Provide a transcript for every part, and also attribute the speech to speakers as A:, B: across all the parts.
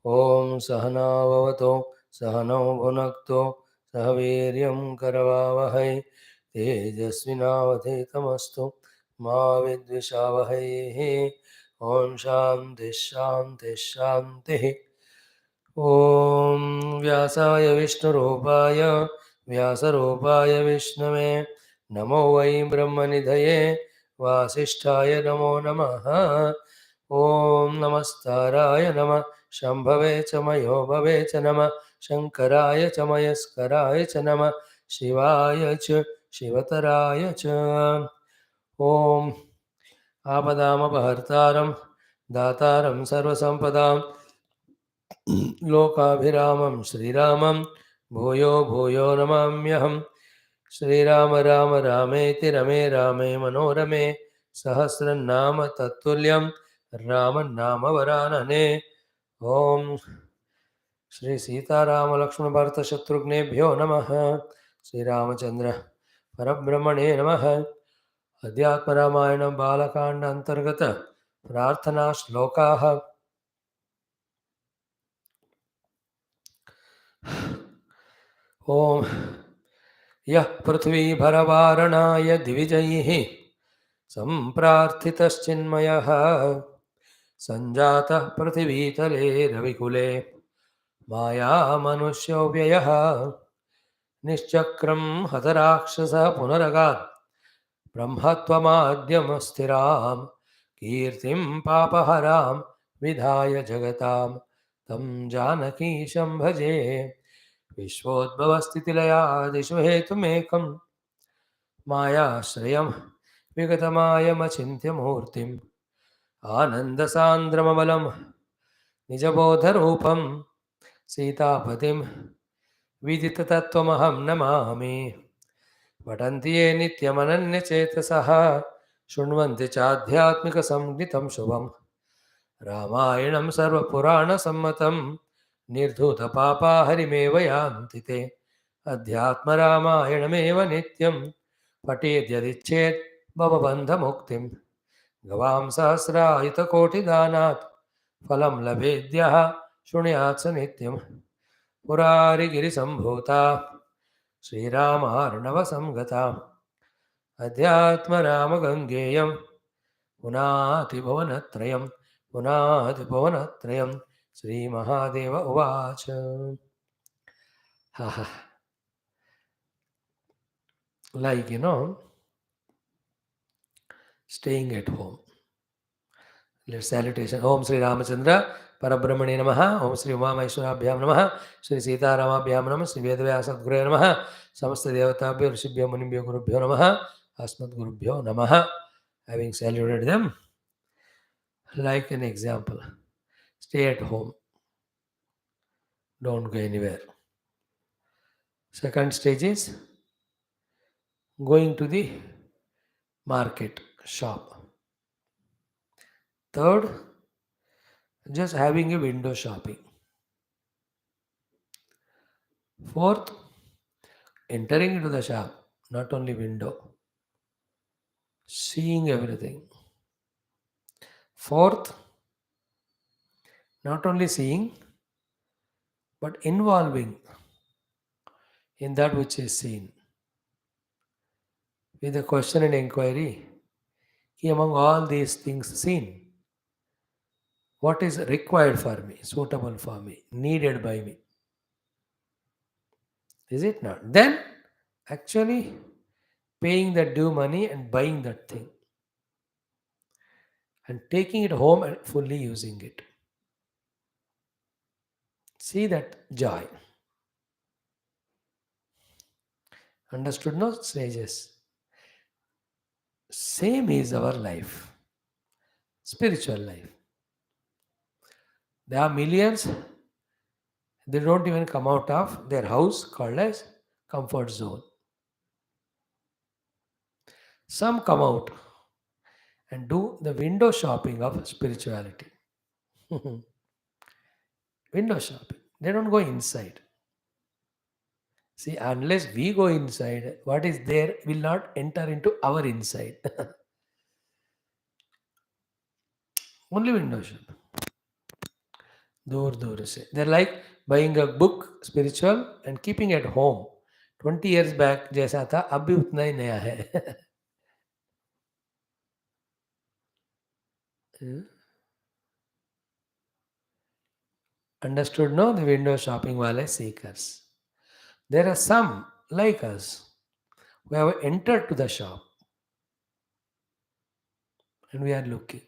A: Om Sahana Vavato Sahano Bhunakto Sahaviryam Karavavahai Tejasvinavadhetamastu Ma Vidvishavahai. Om Shanti Shanti Shanti. Om Vyasaya Vishnurupaaya Vyasarupaaya Vishnave Namo Vai Brahmanidhaye Vasisthaya Namo Namaha. Om Namastaraya Nama Shambhave Chamayo Bhave Chanama Shankaraya Chamayaskaraya Chanama Shivaya Ch Shivataraya Cha. Om Apadamapahartaram Dataram Sarvasampadam Lokabhiramam Sriramam Bhuyo Bhuyo Namamyaham. Sriram Ram Rameti Rame Rame Manorame Sahasranama Tatulyam Raman Nama Varanane. Om Shri Sita Rama Lakshmana Bharata Shatrugh్నెభ్యో Namaha. Sri Ramachandra Parabrahmane Namaha. Adhyatma Ramayanam Balakanda Antargata Prarthana Shlokaha. Om Yah Prithvi Bharavaranaaya Divijaihi Samprarthitaschinmayah Sanjata Prithivitale Ravikule Maya Manushyo Vyayah Nishchakram Hatarakshasa Punaragat Brahmatvamadhyamastiram Kirtim Papaharam Vidhaya Jagatam Tam Janakisham Bhaje Vishvodbhavasthitilaya Dishvahetumekam Maya Shrayam Vigatamaya Anandasandramavalam Nijabodharupam Sitapatim Viditatattvamaham Namami. Vatantiye Nityamananyachetasaha Shunvanti Chadhyatmika Samgnitam Shubham Ramayanam Sarva Purana Sammatam Nirdhuta Papa Harimeva Yanti Te Adhyatma Ramayanameva Nityam Patedyadichet Bhavabandha Muktim Gavam Sahasrayita Koti Danat Phalam Labedyaha Shunyat Nityam Purari Giri Sambhuta Sri Rama Arnava Samgata Adhyatma Rama Gangeyam Punati Bhavanatrayam Punati Bhavanatrayam Sri Mahadeva Uvacha. Like, staying at home. Let's salutation. Om Sri Ramachandra Parabrahmane Namaha. Om Sri Uma Maheshwarabhyam Namaha. Sri Sita Ramabhyam Namaha. Sri Veda Vyasa Guru Namaha. Samasta Devatabhyo Rishibhyo Munibhyo Gurubhyo Namaha. Asmat Gurubhyo Namaha. Having saluted them, like an example, stay at home. Don't go anywhere. Second stage is going to the market, shop. Third, just having a window shopping. Fourth, entering into the shop, not only window, seeing everything. Fourth, not only seeing, but involving in that which is seen. With a question and inquiry, among all these things seen, what is required for me, suitable for me, needed by me? Is it not? Then actually paying that due money and buying that thing and taking it home and fully using it. See that joy. Understood, no, sages? Same is our life, spiritual life. There are millions, they don't even come out of their house called as comfort zone. Some come out and do the window shopping of spirituality. Window shopping. They don't go inside. See, unless we go inside, what is there will not enter into our inside. Only window shopping. दूर दूर से. They're like buying a book spiritual and keeping it home. 20 years back जैसा था अब भी उतना ही नया है. Understood? No, the window shopping wale seekers. There are some like us who have entered to the shop and we are looking.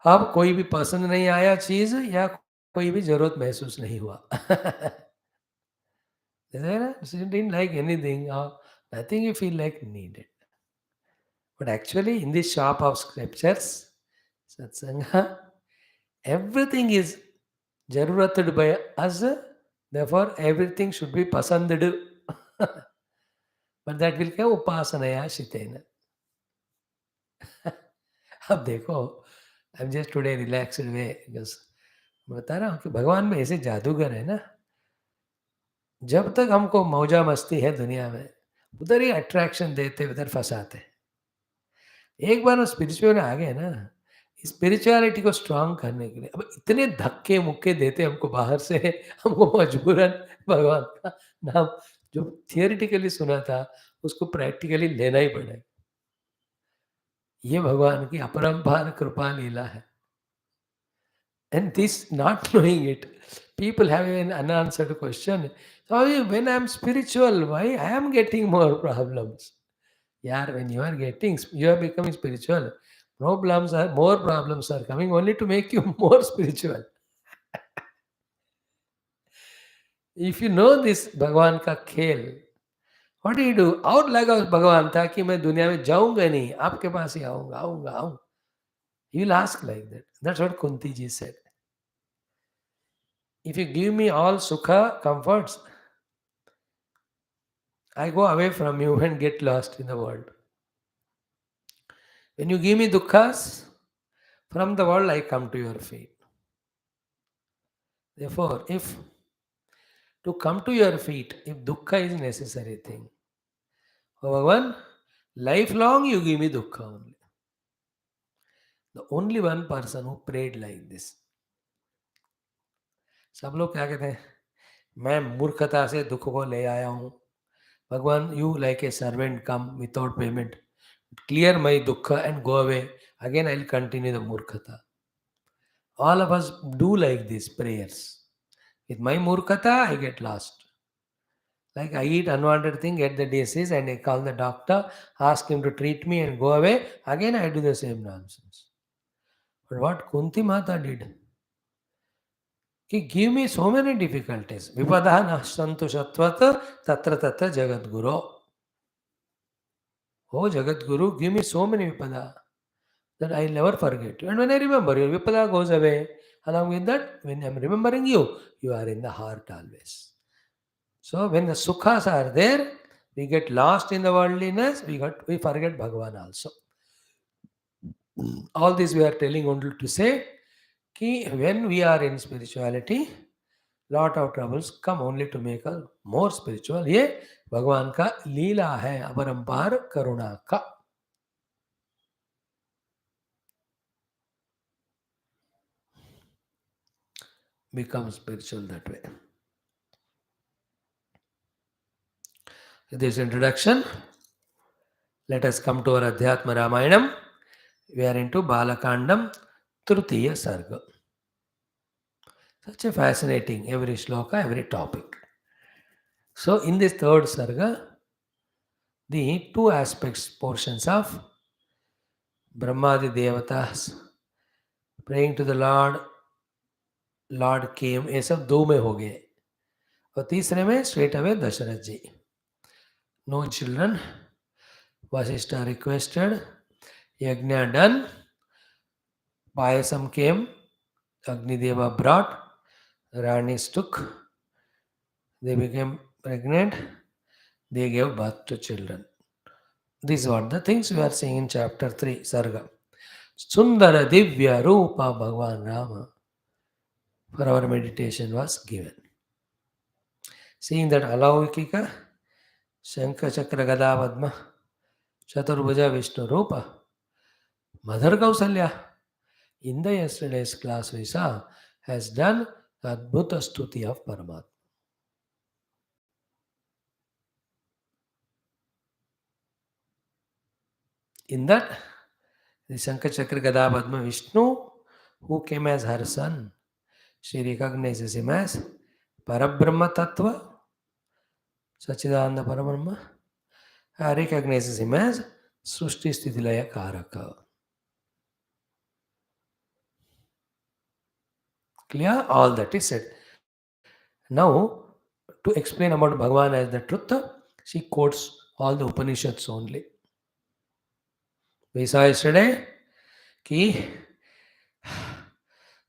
A: अब कोई भी पसंद नहीं आया चीज या कोई भी जरूरत महसूस नहीं हुआ. You didn't like anything or nothing you feel like needed. But actually, in this shop of scriptures, satsanga, everything is jarurated by us. Therefore, everything should be pasanded. But that will come upasanaya shitena. अब देखो, I'm just today relaxed way because बता रहा हूँ कि भगवान में ऐसे जादूगर है ना, जब तक हमको मौजा मस्ती है दुनिया में उधर ही अट्रैक्शन देते उधर फंसाते. एक बार वो स्पिरिचुअल आ गए ना, स्पिरिचुअलिटी को स्ट्रांग करने के लिए अब इतने धक्के मुक्के देते हमको बाहर से, हमको मजबूरन भगवान का नाम जो थियोरिटिकली सुना था उसको प्रैक्टिकली लेना ही पड़े. ये भगवान की अपरंपार कृपा लीला है. And this not knowing it, people have an unanswered question. So when I'm spiritual, why I am getting more problems? Yeah, when you are becoming spiritual, more problems are coming only to make you more spiritual. If you know this भगवान का खेल, what do you do? और लगा उस भगवान था कि मैं दुनिया में जाऊंगा नहीं, आपके पास ही आऊंगा आऊंगा आऊंगा. You will ask like that. That's what Kunti ji said. If you give me all sukha, comforts, I go away from you and get lost in the world. When you give me dukkhas, from the world I come to your feet. Therefore, if to come to your feet, if dukkha is necessary thing, oh Bhagavan, lifelong you give me dukkha only. The only one person who prayed like this. सब लोग क्या कहते हैं, मैं मूर्खता से दुख को ले आया हूँ. भगवान, you like a servant come without payment, clear my dukkha and go away. Again I will continue the murkhata. All of us do like these prayers. With my murkhata, I get lost. Like I eat unwanted thing, get the disease, and I call the doctor, ask him to treat me and go away. Again I do the same nonsense. But what Kunti Mata did, he gave me so many difficulties. Vipada nasantu shatvat tatra tatra jagat guru. Oh Jagat Guru, give me so many vipada that I'll never forget you. And when I remember you, vipada goes away. Along with that, when I'm remembering you, you are in the heart always. So when the sukhas are there, we get lost in the worldliness, we forget Bhagavan also. All this we are telling only to say, कि when we are in spirituality, lot of troubles come only to make us more spiritual. ये भगवान का लीला है, अपरंपार करुणा का. Become spiritual that way. With this introduction, let us come to our Adhyatma Ramayanam. We are into BALA KANDAM, Tritiya SARGA. Such a fascinating, every shloka, every topic. So in this third SARGA, the two aspects, portions of Brahmadi Devatas praying to the Lord, Lord came, ये सब दो में हो गए. और तीसरे में straight away Dasharath ji. No children, Vasishta requested, Yajna done, Payasam came, Agnideva brought, Ranis took, they became pregnant, they gave birth to children. These are the things we are seeing in chapter 3, Sarga. Sundara Divya Rupa Bhagavan Rama. For our meditation was given. Seeing that Alaukika, Shankha Chakra Gada Padma, Chaturbhuja Vishnu Rupa, Mother Kausalya, In the yesterday's class, Vyasa has done Adbhuta Stuti of Paramatma. In that, the Shankar Chakra Gada Padma Vishnu, who came as her son, she recognizes him as Parabrahma Tattva, Sachidananda Parabrahma, recognizes him as Srushti Sthiti Karaka. Clear? All that is said. Now, to explain about Bhagavan as the truth, she quotes all the Upanishads only. We saw yesterday ki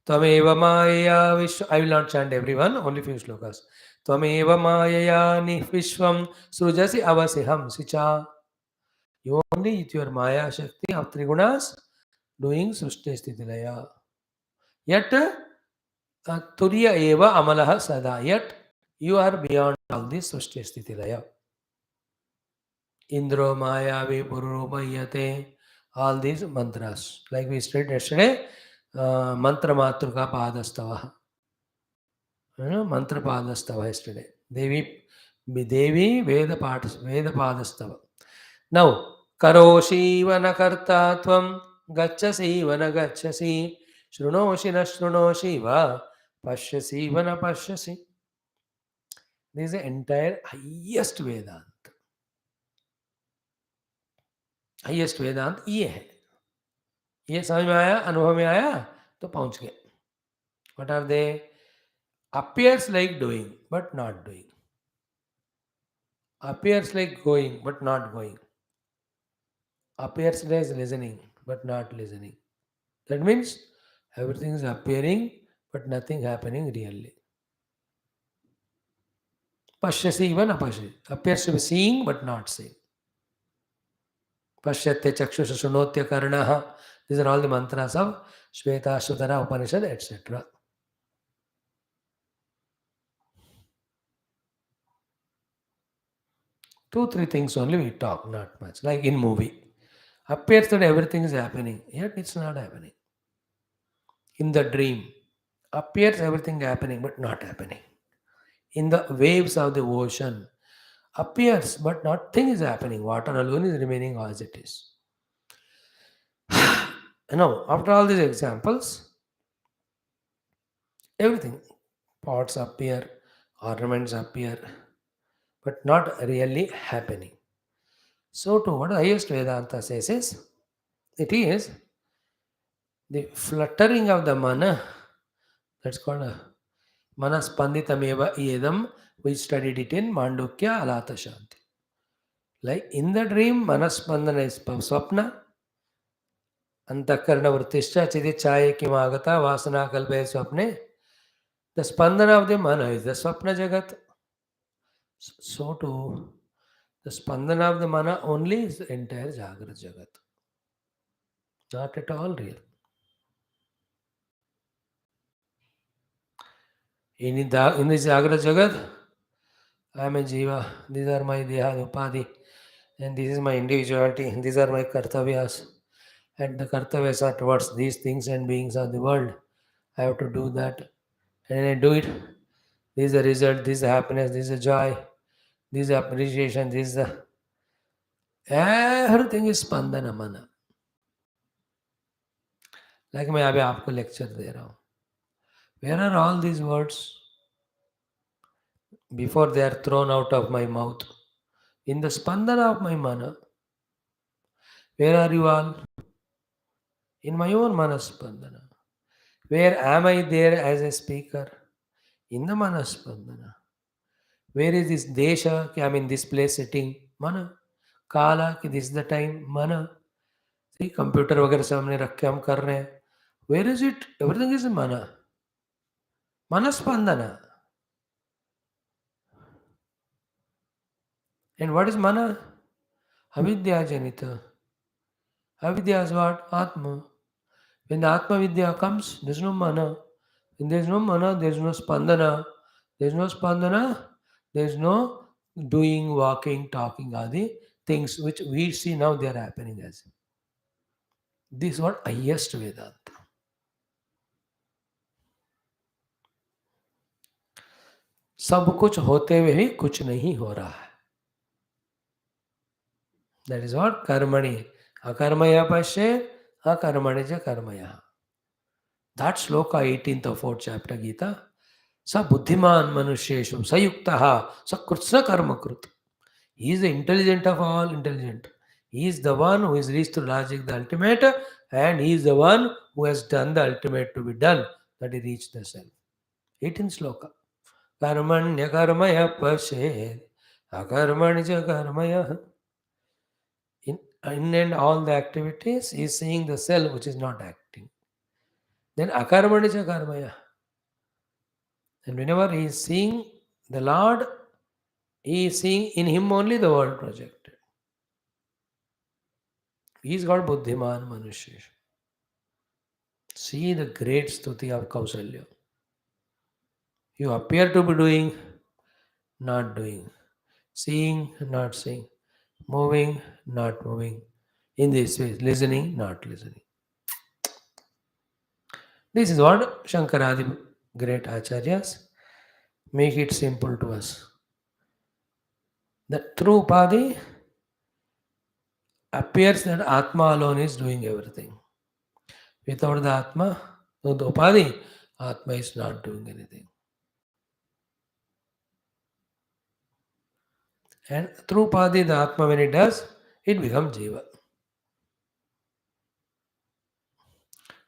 A: Tvameva Maya Vishwa. I will not chant everyone, only few slokas. Tvameva Maya ni Vishwam Srujasi Avasiham Sicha. You only with your Maya Shakti of Trigunas doing Srushti Sthiti Laya. Yet Turiya Eva Amalaha Sada. Yet you are beyond all this Srushti Sthiti Laya. Indro Maya Vipurumayate. All these mantras. Like we said yesterday, Mantra Matruka Padastava. Mantra Padastava yesterday. Devi Veda Padastava. Now, Karoshi Vanakarta Tvam Gachasi Vanagachasi Shrunoshi Nashrunoshi Va Pashyasi Vanapashyasi. This is the entire highest Vedant. Highest Vedant ये है. ये समझ में आया, अनुभव में आया तो पहुंच गए. What are they? Appears like doing but not doing. Appears like going but not going. Appears as listening but not listening. That means everything is appearing but nothing happening really. Pashyasi even apashyasi. Appears to be seeing but not seeing. Pashyatya chakshusha shunotya karnaha. These are all the mantras of Shveta, Sutara, Upanishad, etc. Two, three things only we talk, not much. Like in movie. Appears that everything is happening, yet it's not happening. In the dream, appears everything happening, but not happening. In the waves of the ocean, appears, but nothing is happening. Water alone is remaining as it is. Now, after all these examples, everything, pots appear, ornaments appear, but not really happening. So, to what the highest Vedanta says is, it is the fluttering of the mana, that's called a manaspanditameva edam. We studied it in Mandukya Alata Shanti. Like in the dream, manaspandana is swapna, antakarna vritishcha chidi chaya kimagata vasana kalpe swapne. The spandana of the mana is the swapna jagat. So too, the spandana of the mana only is the entire Jagrat jagat. Not at all real. In this Jagrat jagat, I am a jiva. These are my deha upadhi. And this is my individuality. These are my kartavyas. And the kartavyas are towards these things and beings of the world. I have to do that. And I do it. This is the result. This is the happiness. This is the joy. This is the appreciation. This is the... Everything is spandana mana. Like मैं अभी आपको lecture दे रहा हूँ. Where are all these words? Before they are thrown out of my mouth. In the spandana of my mana. Where are you all? In my own manaspandana. Where am I there as a speaker? In the manaspandana. Where is this desha? I mean this place sitting? Mana. Kala, this is the time? Mana. See, computer वगैरह सामने रख के हम कर रहे हैं. Where is it? Everything is mana. Manaspandana. And what is mana? Avidya janita. Avidya is what? Atma. When the Atma Vidya comes, there is no mana. When there is no mana, there is no spandana. There is no spandana, there is no doing, walking, talking, adi things which we see now they are happening as. This is what highest Vedanta. सब कुछ होते हुए भी कुछ नहीं हो रहा है. That is what karmani. Akarmaya pashe, akarmani ja karmaya. That sloka 18th of 4th chapter Gita. Sa buddhiman manusheshu sayuktaha sakrutsa karmakrut. He is the intelligent of all intelligent. He is the one who is reached through logic the ultimate, and he is the one who has done the ultimate to be done, that he reached the self. 18th sloka. Karmanya karmaya pashe, akarmani ja karmaya. In and all the activities, he is seeing the self which is not acting. Then akarmani cha karmaya. And whenever he is seeing the Lord, he is seeing in him only the world projected. He is called Buddhiman Manushya. See the great stuti of Kausalya. You appear to be doing, not doing. Seeing, not seeing. Moving, not moving. In this way, listening, not listening. This is what Shankaradi great acharyas make it simple to us. That through Upadi appears that Atma alone is doing everything. Without the Atma, without the Upadi, Atma is not doing anything. And through Upadi, the Atma, when it does, it becomes Jiva.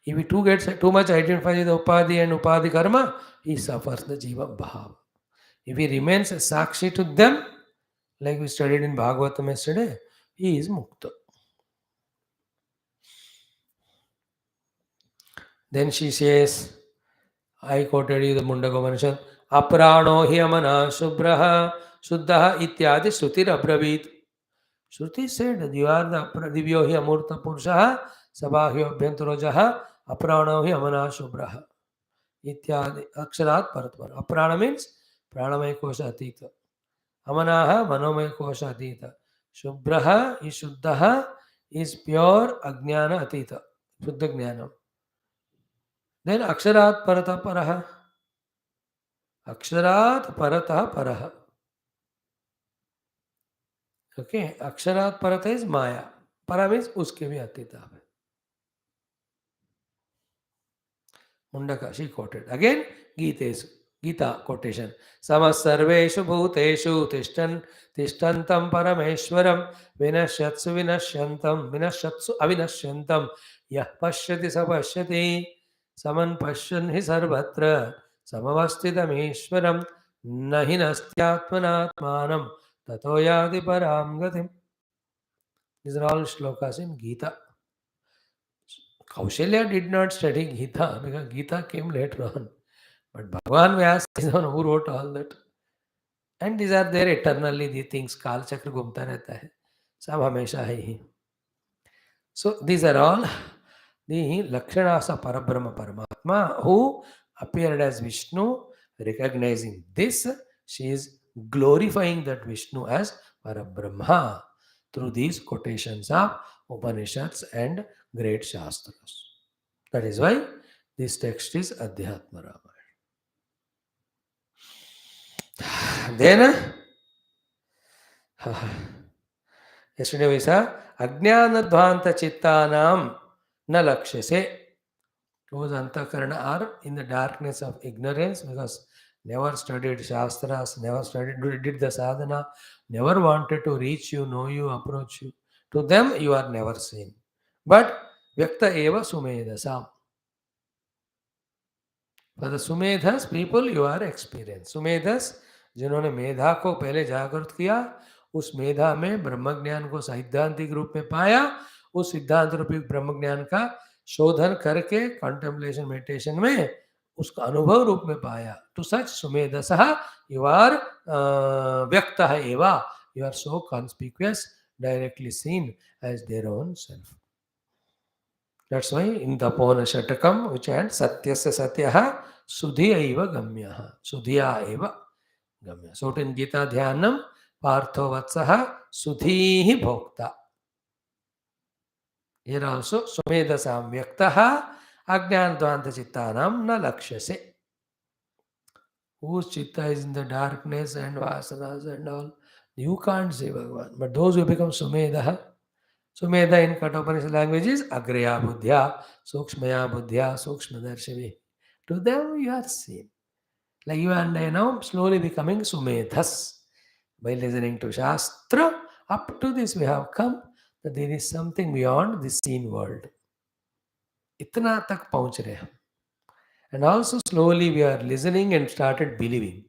A: If he gets too much identified with the Upadi and Upadi karma, he suffers the Jiva Bhav. If he remains a Sakshi to them, like we studied in Bhagavatam yesterday, he is Mukta. Then she says, I quoted you the Mundaka Upanishad, Aprano hi amana subraha suddhaha ityadi shrutir abrabit. Shruti said, you are the divyo hi amurta purushaha sabahyo abhyantarojaha aprano hi amana subraha. Ityadi aksharat paratvar. Aprana means pranamaya kosha atita. Amanaha manomaya kosha atita. Subraha is shuddhaha is pure ajnana atita. Shuddha jnanam. Then aksharat parata paraha. Aksharat parata paraha. Okay, aksharat parata is maya. Para means uske bhi atita hai. Mundaka, she quoted. Again, Gita quotation. Samasarveshu bhuteshu tishtantam parameshwaram vinashyatsu vinashyantam vinashyatsu avinashyantam yah pashyati sapashyati saman pashyan hi sarvatra samavasthitameshwaram nahi nastyatmanatmanam tato yadi param gatim. These are all shlokas in Gita. Kaushalya did not study Gita because Gita came later on. But Bhagavan Vyasa is the one who wrote all that. And these are there eternally, the things. Kal Chakra घूमता रहता है. सब हमेशा है ही. So these are all the Lakshanas of Parabrahma Paramatma who appeared as Vishnu. Recognizing this, she is glorifying that Vishnu as Parabrahma through these quotations of Upanishads and great Shastras. That is why this text is Adhyatma Rama. Then, yesterday we saw Ajnanadvanta Chittanam na Lakshase. Those antakarana are in the darkness of ignorance because never studied Shastras, never did the sadhana, never wanted to reach you, know you, approach you. To them, you are never seen. But Vyakta Eva Sumedasam. For the Sumedhas people, you are experienced. Sumedhas, जिन्होंने मेधा को पहले जागृत किया, उस मेधा में ब्रह्म ज्ञान को सैद्धांतिक रूप में पाया, उस सिद्धांत रूपी ब्रह्म ज्ञान का शोधन करके कंटेम्पलेशन मेडिटेशन में उसका अनुभव रूप में पाया. टू सच सुमेधसः यू आर व्यक्त एवा, you are so conspicuous, directly seen as their own self. That's why in the Pona Shatakam, which ends Satyasya Satyaha Sudhiya eva Gamyaha. Sudhiya eva Gamya. So in Gita Dhyanam, Partho Vatsaha Sudhihi Bhokta. Here also Sumedasam Vyaktaha Ajnanadvanta Chittanam na Lakshase. whose chitta is in the darkness and vasanas and all, you can't see Bhagavan. But those who become Sumedha, Sumedha in Kathopanishad language is Agraya Buddhya, Sukshmaya Buddhya, Sukshmadarshini. To them you are seen. Like you and I now slowly becoming Sumedhas. By listening to Shastra, up to this we have come that there is something beyond this seen world. इतना तक पहुंच रहे हैं. And also slowly we are listening and started believing.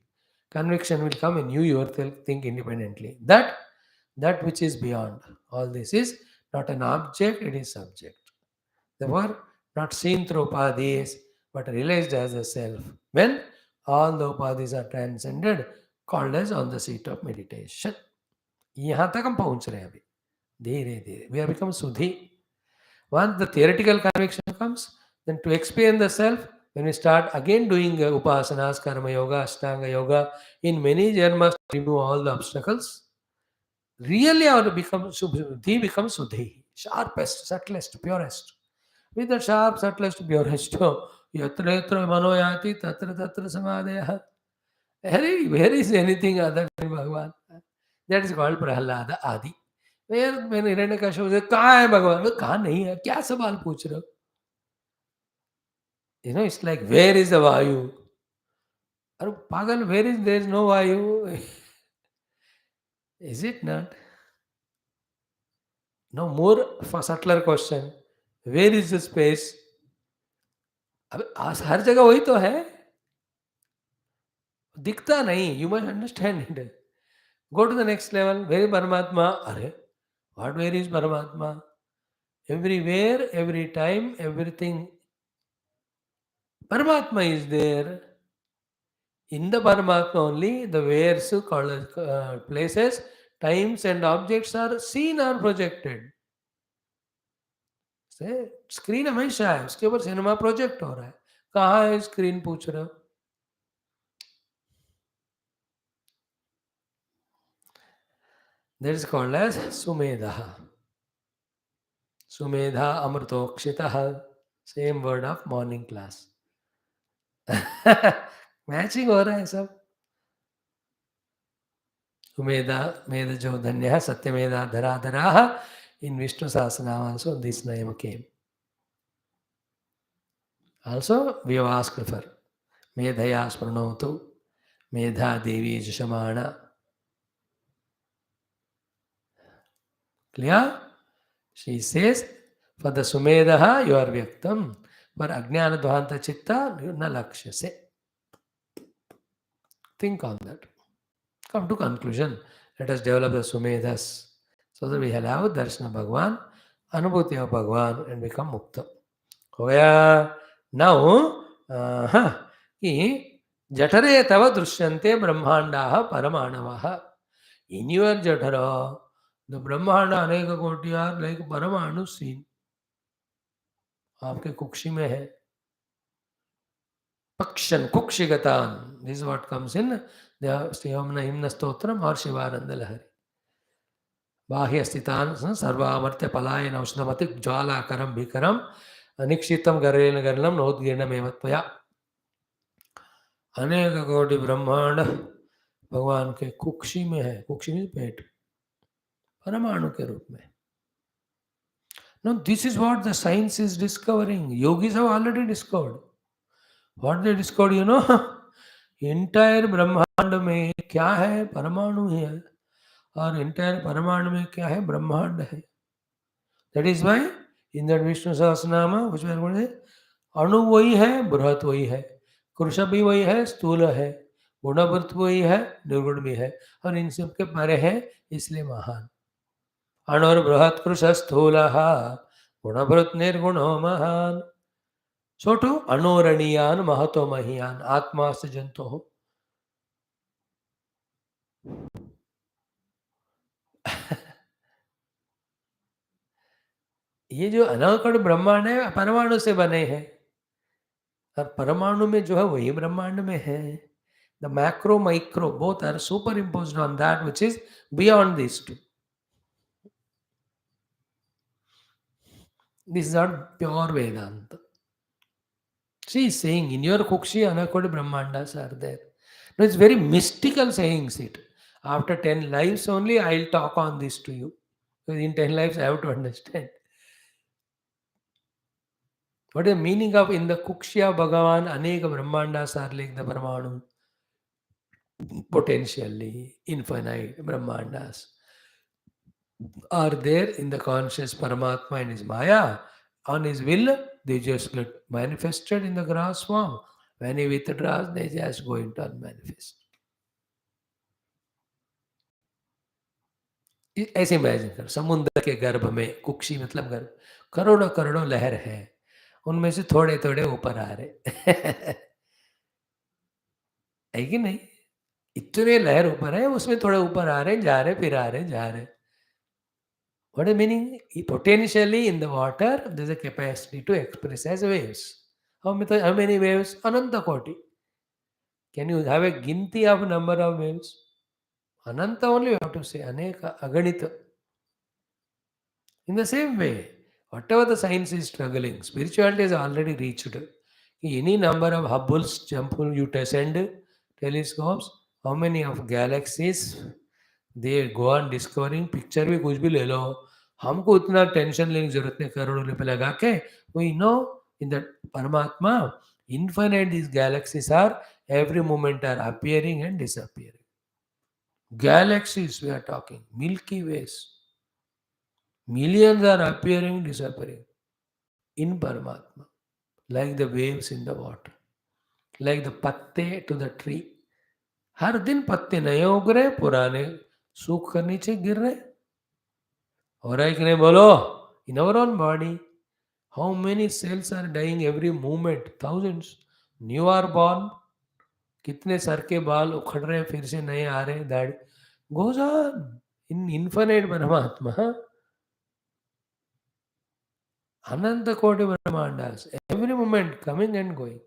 A: Conviction will come and you yourself think independently. That which is beyond all this is not an object, it is subject. Therefore, not seen through upadhis, but realized as a self. When all the upadhis are transcended, called as on the seat of meditation. यहाँ तक हम पहुँच रहे हैं अभी धीरे धीरे. We have become Sudhi. Once the theoretical conviction comes, then to experience the self, when we start again doing upasanas, karma yoga, ashtanga yoga, in many janmas to remove all the obstacles, really our Buddhi becomes Sudhi, sharpest, subtlest, purest. With the sharp, subtlest, purest, yatra yatra manoyati tatra tatra samadeha. Where is anything other than Bhagavan? That is called Prahlada Adi. Where when Hiranyakashipu says, कहाँ है भगवान? वो कहाँ नहीं है? क्या सवाल पूछ रहे हो? You know, it's like, where is the Vayu? अरे पागल, there is no Vayu? Is it not? No, more for subtler question. Where is the space? अब हर जगह वही तो है. दिखता नहीं. You must understand it. Go to the next level. Where is Paramatma? अरे, what where is Paramatma? Everywhere, every time, everything. Paramatma is there. In the Paramatma only, the wheres, places, times and objects are seen or projected. Screen हमेशा है, उसके ऊपर cinema project हो रहा है. कहाँ है स्क्रीन पूछ रहे हो? That is called as Sumedha. Sumedha Amritoksitaha. Same word of morning class. Matching हो रहा है सब. Sumedha, Medajo Dhanya, Satyameda Dharadharaha. In Vishnu Sahasranam also this name came. Also we have asked for Medhaya Spranotu, Medha Devi Jashamana. Clear? She says, for the Sumedaha you are Vyaktam, for Ajnana Dvanta Chitta na Lakshase. Think on that. Come to conclusion. Let us develop the Sumedhas so that we have Darshana Bhagwan, Anubhuti of Bhagwan and become Mukta. हो गया. Now, कि जठरे तव दृश्यन्ते ब्रह्मांडाः परमाणवः. In your जठर, the ब्रह्मांड अनेक कोटि are like परमाणु seen. आपके कुक्षी में है. पक्षन कुक्षिगतान. This is what comes in the hymn STOTRAM or Shivanand लहरी. बाह्य स्थितान सर्वामर्त्य पलायन औषधमति ज्वालाकरम भीकरम निक्षितम गरेन गरलम नोद्गीर्णमेव त्वया. अनेक कोटि ब्रह्मांड भगवान के कुक्षी में है. कुक्षी में पेट, परमाणु के रूप में. Now this is what the science is discovering. Yogis have already discovered. What they discovered, you know? Entire ब्रह्मांड में क्या है? परमाणु ही है. और entire परमाणु में क्या है? ब्रह्मांड है. That is why in that Vishnu Sahasranama, which we are going to say, अणु वही है, बृहत वही है, कृश भी वही है, स्थूल है, गुणवृत्त वही है, निर्गुण भी है, और इन सब के परे है, इसलिए महान. अणुर बृहत कृश स्थूल गुणवृत्त निर्गुणो महान. छोटू अणुरणीयान महतो महीयान आत्मा से जंतु हो. ये जो अनौकड़ ब्रह्मांड है परमाणु से बने हैं, और परमाणु में जो है वही ब्रह्मांड में है. The macro micro both are superimposed on that which is beyond this two. This is not pure Vedanta. She is saying in your Kukshi Anakodi Brahmandas are there. No, it's very mystical sayings it. After 10 lives only, I'll talk on this to you. Because in 10 lives, I have to understand. What is the meaning of in the Kukshya Bhagavan, Aneka Brahmandas are like the Brahmanam, potentially infinite Brahmandas are there in the conscious Paramatma and his Maya. On his will, they just get manifested in the grass form. When he withdraws, they just go into unmanifest. ऐसे imagine कर, समुद्र के गर्भ में कुक्षी मतलब गर्भ, करोड़ों करोड़ों लहर है, उनमें से थोड़े थोड़े ऊपर आ रहे है कि नहीं? इतने लहर ऊपर है, उसमें थोड़े ऊपर आ रहे, जा रहे, फिर आ रहे, जा रहे. What is meaning? Potentially in the water, there is a capacity to express as waves. How many waves? Ananta Koti. Can you have a ginti of number of waves? Ananta only you have to say. Aneka, Aganita. In the same way, whatever the science is struggling, spirituality has already reached. Any number of Hubble's jumble you send telescopes, how many of galaxies they go on discovering, picture भी कुछ भी ले लो, हमको उतना tension लेने की जरूरत नहीं, करोड़ों रुपए लगा के. We know in the Paramatma, infinite these galaxies are, every moment are appearing and disappearing. Galaxies we are talking, Milky Ways. Millions are appearing, disappearing in Paramatma, like the waves in the water, like the पत्ते to the tree. हर दिन पत्ते नए उग रहे, पुराने सूख कर नीचे गिर रहे. हो रहा है कि नहीं बोलो? In our own body, how many cells are dying every moment? Thousands. New are born. कितने सर के बाल उखड़ रहे हैं, फिर से नए आ रहे हैं, दाढ़ी. Goes on in infinite Paramatma. Ananta Koti Brahmandas, every moment coming and going.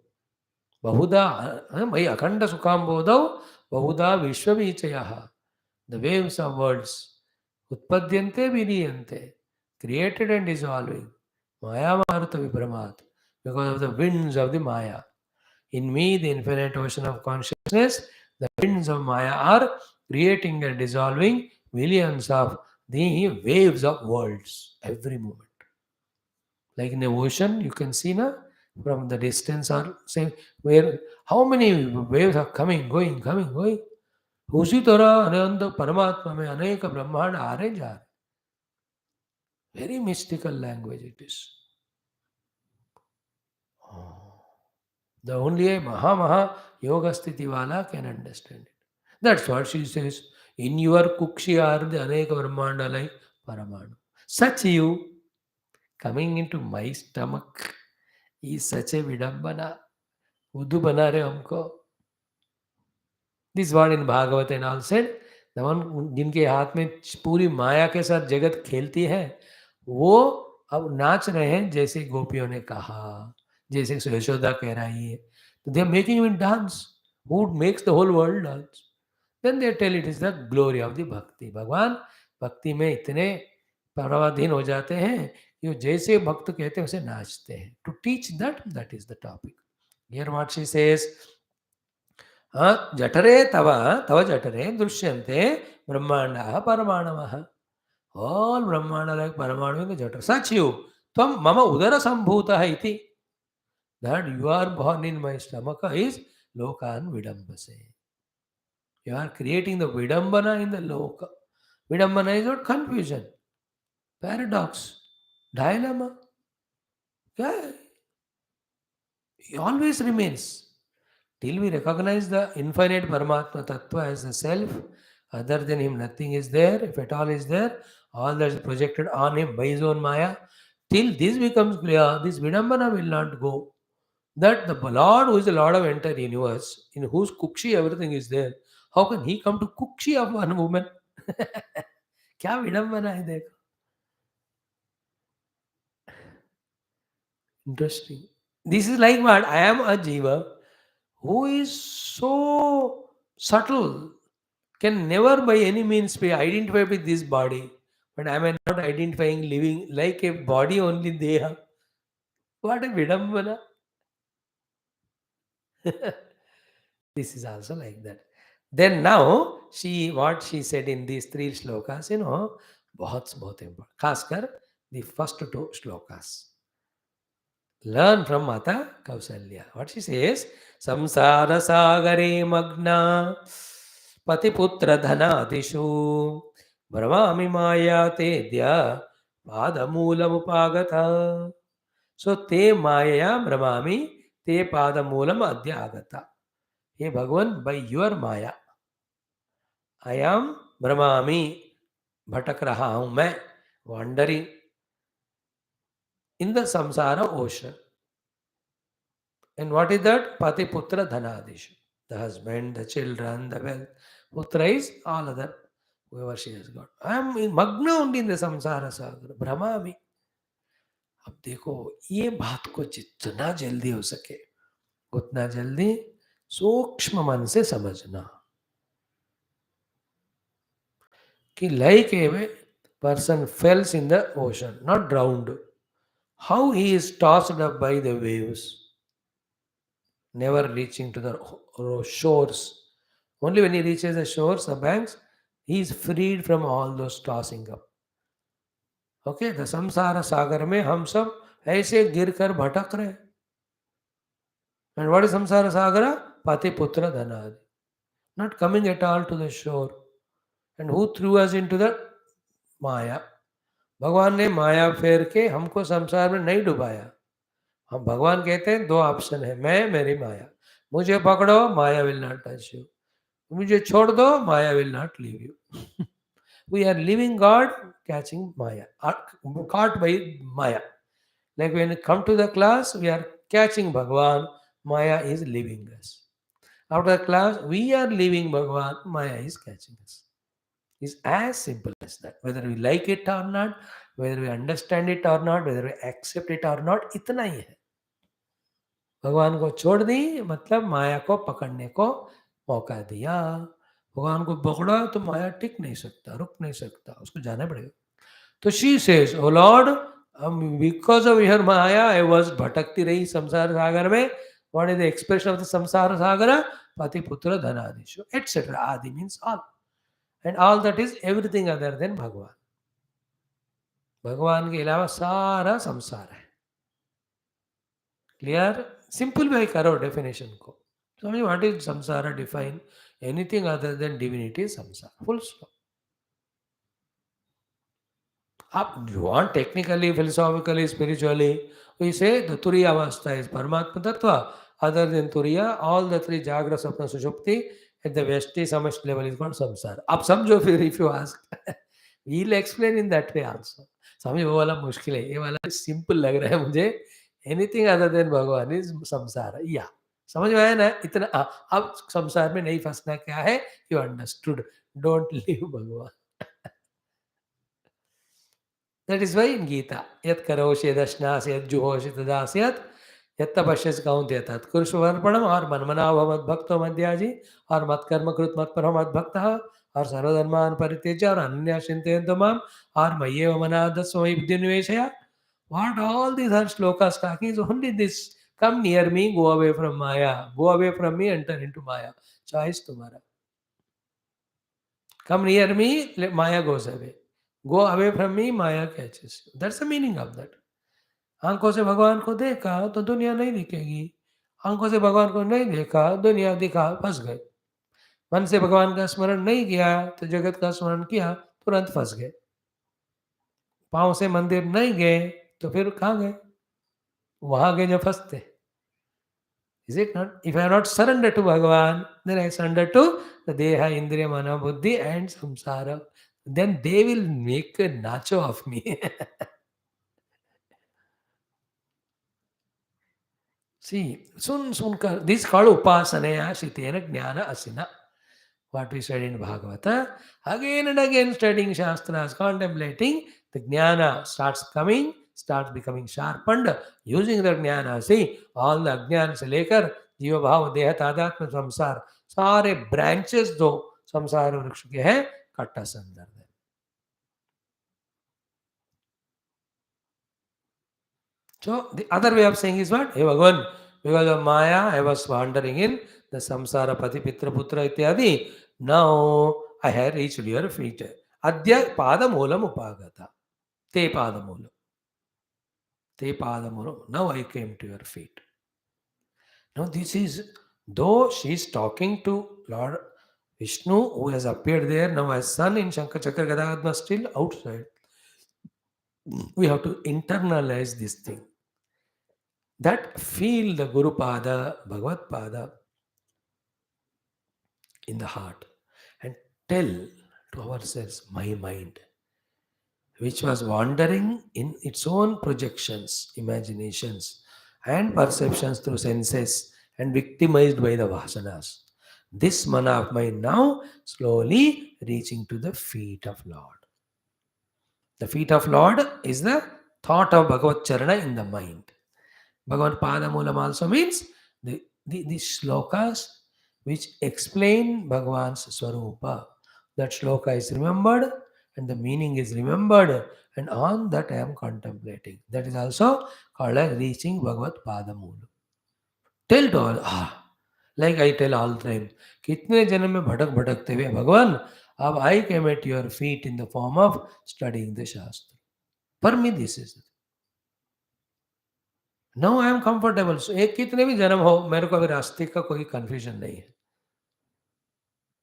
A: Bahuda, Mai Akhanda Sukham Bodhav, Bahuda Vishwavichayaha. The waves of words. Utpadyante Viriyante. Created and dissolving. Maya Martha Vibhamat. Because of the winds of the Maya. In me, the infinite ocean of consciousness, the winds of Maya are creating and dissolving millions of the waves of worlds every moment. Like in the ocean, you can see na, from the distance or say where how many waves are coming, going, coming, going. उसी तरह अनंत परमात्मा में अनेक ब्रह्मांड आ रहे जा रहे. Very mystical language it is. The only a Maha Yoga Sthiti Wala can understand it. That's what she says. In your Kukshi are the Aneka Brahmanda like Paramanu. Such you coming into my stomach is such a vidambana. Uddhu bana rahe humko. This word in Bhagavad and all said, the one जिनके हाथ में पूरी माया के साथ जगत खेलती है, वो अब नाच रहे हैं जैसे गोपियों ने कहा, जैसे यशोदा कह रही है. They are making even dance. Who makes the whole world dance? Then they tell it is the glory of the bhakti. भगवान भक्ति में इतने प्रभावाधीन हो जाते हैं कि जैसे भक्त कहते हैं उसे नाचते हैं. To teach that, that is the topic. Here what she says, जठरे तव जठरे दृश्यन्ते ब्रह्मांडाः परमाणवः. All Brahmanda like Paramaну in the Jatra. Such you, Tvam Mama Udara Sambhutah iti. That you are born in my stomach is Lokan Vidambase. You are creating the Vidambana in the Loka. Vidambana is not confusion, paradox, dilemma. Yeah, it always remains. Till we recognize the infinite Paramatma Tattva as the self, other than him nothing is there, if at all is there, all that is projected on him by his own Maya. Till this becomes clear, this Vidambana will not go. That the Lord who is the Lord of entire universe, in whose Kukshi everything is there, how can he come to Kukshi of one woman? क्या विडंबना है देखो. Interesting. This is like what? I am a jiva who is so subtle, can never by any means be identified with this body. But am I not identifying living like a body only deha? What a vidambana. This is also like that. Then now what she said in these three shlokas, बहुत important. खासकर the first two shlokas. Learn from Mata Kausalya. What she says, Samsara Sagare Magna Patiputra Dhanadishu Brahmami Maya Tedya Padamulam So te Maya Brahmami te Padamulam Adya Agata. Hey Bhagavan, by your Maya, I am Brahmami, भटक रहा हूं मैं, wandering in the samsara ocean. And what is that? Pati Putra Dhanadishu. The husband, the children, the wealth. Putra is all other, whoever she has got. I am in Magna only in the samsara sagar. Brahmami. अब देखो ये बात को जितना जल्दी हो सके उतना जल्दी सूक्ष्म मन से समझना कि like a person falls in the ocean, not drowned. How he is tossed up by the waves, never reaching to the shores. Only when he reaches the shores, the banks, he is freed from all those tossing up. Okay, the samsara sagar में हम सब ऐसे गिर कर भटक रहे. And what is samsara sagara? Pati putra dhanadi. Not coming at all to the shore. And who threw us into the माया? भगवान ने माया फेर के हमको संसार में नहीं डुबाया. हम भगवान कहते हैं दो ऑप्शन है, मैं मेरी माया. मुझे पकड़ो, maya will not touch you. मुझे छोड़ दो, maya will not leave you. We are leaving God, catching Maya, caught by Maya. Like when we come to the class, we are catching Bhagavan, Maya is leaving us. After the class, we are leaving Bhagavan, Maya is catching us. It's as simple as that. Whether we like it or not, whether we understand it or not, whether we accept it or not, इतना ही है. भगवान को छोड़ दी मतलब माया को पकड़ने को मौका दिया. भगवान को पकड़ा तो माया टिक नहीं सकता, रुक नहीं सकता, उसको जाना पड़ेगा. तो she says, O Lord, because of your maya I was भटकती रही संसार सागर में. What is the expression of the sansar sagar? पति पुत्र धनादिशु etcetera. Adi means all, and all that is everything other than Bhagwan. भगवान के अलावा सारा संसार है. क्लियर? सिंपल वे करो डेफिनेशन को. समझ what is sansar define? Anything other than divinity sansar. Full stop. Up, you want technically, philosophically, spiritually, we say the Turiya Avastha is Paramatma Tattva. Other than Turiya, all the three Jagra, Sapna, Sushupti at the Vesti Samast level is called Samsara. Ab samjho fir if you ask. We'll explain in that way also. समझ वो वाला मुश्किल है, ये वाला simple लग रहा है मुझे. एनीथिंग अदर देन भगवान इज संसार. या समझ में आया ना इतना? अब संसार में नहीं फंसना. क्या है? You understood. डोंट लीव भगवान. That is why in Gita, yat karoshi yadashnasi yad juhoshi tadasyat yat tapashyas kauntya tat kurshvarpanam और मनमना भवद भक्तो मध्याजी और मत कर्म कृत मत पर मत भक्त और सर्वधर्मान परित्यज्य और अन्य चिंतयन्तु माम और मय्येव मनादस्व मयि बुद्धि निवेशय. What all these are shlokas talking is only this. Come near me, go away from Maya. Go away from me, enter into Maya. Choice तुम्हारा. Come near me, Maya goes away. Go away from me, Maya catches you. That's the meaning of that. आंखों से भगवान को देखा तो दुनिया नहीं दिखेगी. आंखों से भगवान को नहीं देखा, दुनिया दिखा, फंस गए. मन से भगवान का स्मरण नहीं किया तो जगत का स्मरण किया, तुरंत फंस गए. पाँव से मंदिर नहीं गए तो फिर कहाँ गए? वहां गए जो फंसते. Is it not? If I am not surrendered to Bhagavan, then I surrender to the Deha, Indriya, Mana, Buddhi and Samsara. Then they will make a nacho of me. See, sunkar, this is called Upasanaya Shitena Jnana Asina. What we said in Bhagavata. Again and again studying Shastras, contemplating, the Jnana starts coming, starts becoming sharpened. Using the Jnana, see, all the Ajnana से लेकर जीव भाव देह तादात्म्य संसार सारे branches जो संसार वृक्ष के हैं कट्टा संदर्भ है. So the other way of saying is what? Hey Bhagavan, because of Maya, I was wandering in the samsara pati pitra putra ityadi. Now I have reached your feet. Adya padamulam upagata. Te padamulam. Te padamulam. Now I came to your feet. Now this is, though she is talking to Lord Vishnu who has appeared there now as sun in Shankar Chakra Gadadma, still outside. We have to internalize this thing. That feel the Guru Pada, Bhagavad Pada in the heart and tell to ourselves, my mind, which was wandering in its own projections, imaginations, and perceptions through senses and victimized by the vasanas. This mana of mine now slowly reaching to the feet of Lord. The feet of Lord is the thought of Bhagavad Charana in the mind. Bhagavad Padamulam also means the shlokas which explain Bhagavan's Swarupa. That shloka is remembered and the meaning is remembered, and on that I am contemplating. That is also called as reaching Bhagavad Padamulam. Tell to all, like I tell all the time, कितने जन्म में भटक भटकते हुए भगवान, अब I came at your feet in the form of studying the Shastra. For me this is it. Now I am comfortable. So एक कितने भी जन्म हो, मेरे को अभी रास्ते का कोई confusion नहीं है.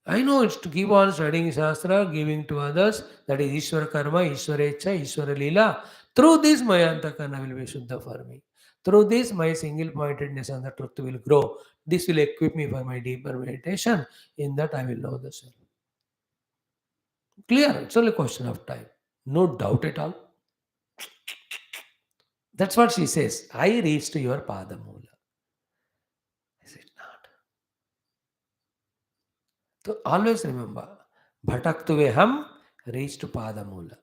A: I know it's to keep on studying Shastra, giving to others. That is Ishvara Karma, Ishvara Ichcha, Ishvara Leela. Through this, my Antakarna will be Shuddha for me. Through this, my single pointedness on the truth will grow. This will equip me for my deeper meditation. In that, I will know the self. Clear? It's only a question of time. No doubt at all. That's what she says. I reached to your Padamula. Is it not? So always remember, Bhataktuve ham reached to Padamula.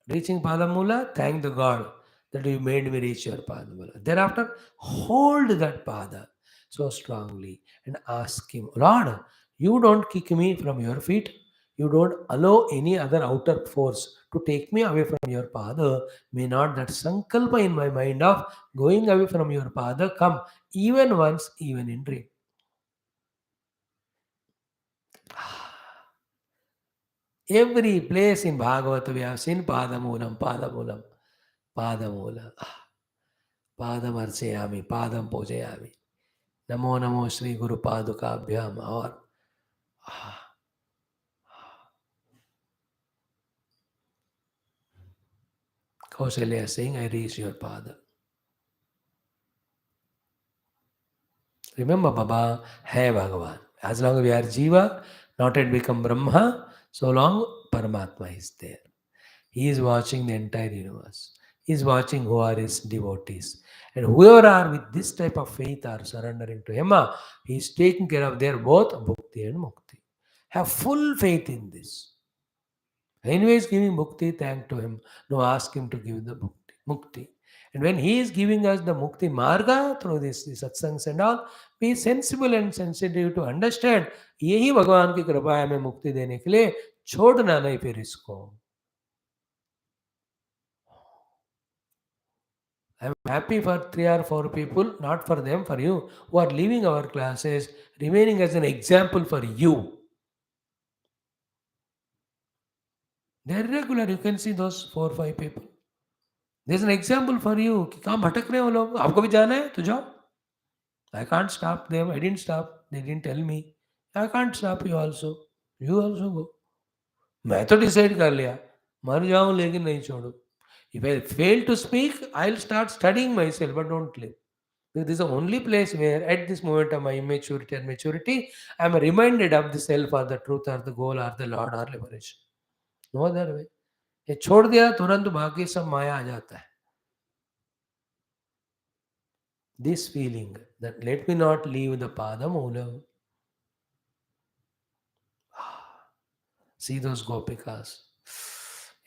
A: Reaching Padamula, thank the God that you made me reach your Padamula. Thereafter, hold that Pada so strongly and ask him, Lord, you don't kick me from your feet. You don't allow any other outer force to take me away from your Pada. May not that sankalpa in my mind of going away from your Pada come even once, even in dream. Every place in Bhagavata we have seen Padamulam, Padamulam, Padamulam. Padam archayami, Padam pujayami. Namo Namo Shri Guru Padukabhyam. Or Kausalya is saying, I reach your Pada. Remember, Baba, hai Bhagavan. As long as we are Jiva, not yet become Brahma, so long Paramatma is there. He is watching the entire universe. He is watching who are his devotees. And whoever are with this type of faith are surrendering to him, he is taking care of their both bhukti and mukti. Have full faith in this. Anyway, is giving mukti, thank to him. No, ask him to give the mukti. And when he is giving us the mukti marga through this satsangs and all, be sensible and sensitive to understand. यही भगवान की कृपा है हमें मुक्ति देने के लिए, छोड़ना नहीं फिर इसको. I am happy for 3 or 4 people, not for them, for you, who are leaving our classes, remaining as an example for you. They are regular. You can see those 4 or 5 people. There's an example for you. कि कहाँ भटक रहे हो लोग? आपको भी जाना है तो जाओ. I can't stop them. I didn't stop. They didn't tell me. I can't stop you also. You also go. मैं तो डिसाइड कर लिया, मर जाऊं लेकिन नहीं छोड़ू. If I fail to speak, I'll start studying myself, but don't live. This is the only place where, at this moment of my immaturity and maturity, I am reminded of the self or the truth or the goal or the Lord or liberation. No other way. ये छोड़ दिया तुरंत बाकी सब माया आ जाता है. This feeling that let me not leave the Padamoolam. See those gopikas.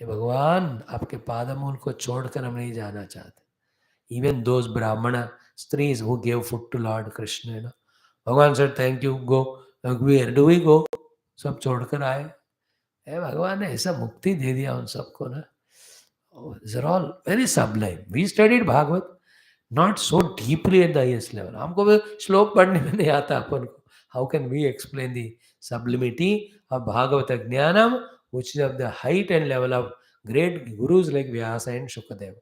A: ये भगवान आपके पादमूल को छोड़कर हम नहीं जाना चाहते. Even those Brahmana strees who gave food to Lord Krishna, you know, Bhagavan said, thank you, go. Where do we go? सब छोड़कर आए. भगवान ने ऐसा मुक्ति दे दिया उन सबको ना. These are all very sublime. We studied Bhagavad not so deeply at the highest level. हमको भी श्लोक पढ़ने में नहीं आता अपन को. How can we explain the sublimity of Bhagavata Jnanam, which is of the height and level of great gurus like Vyasa and Shukadev?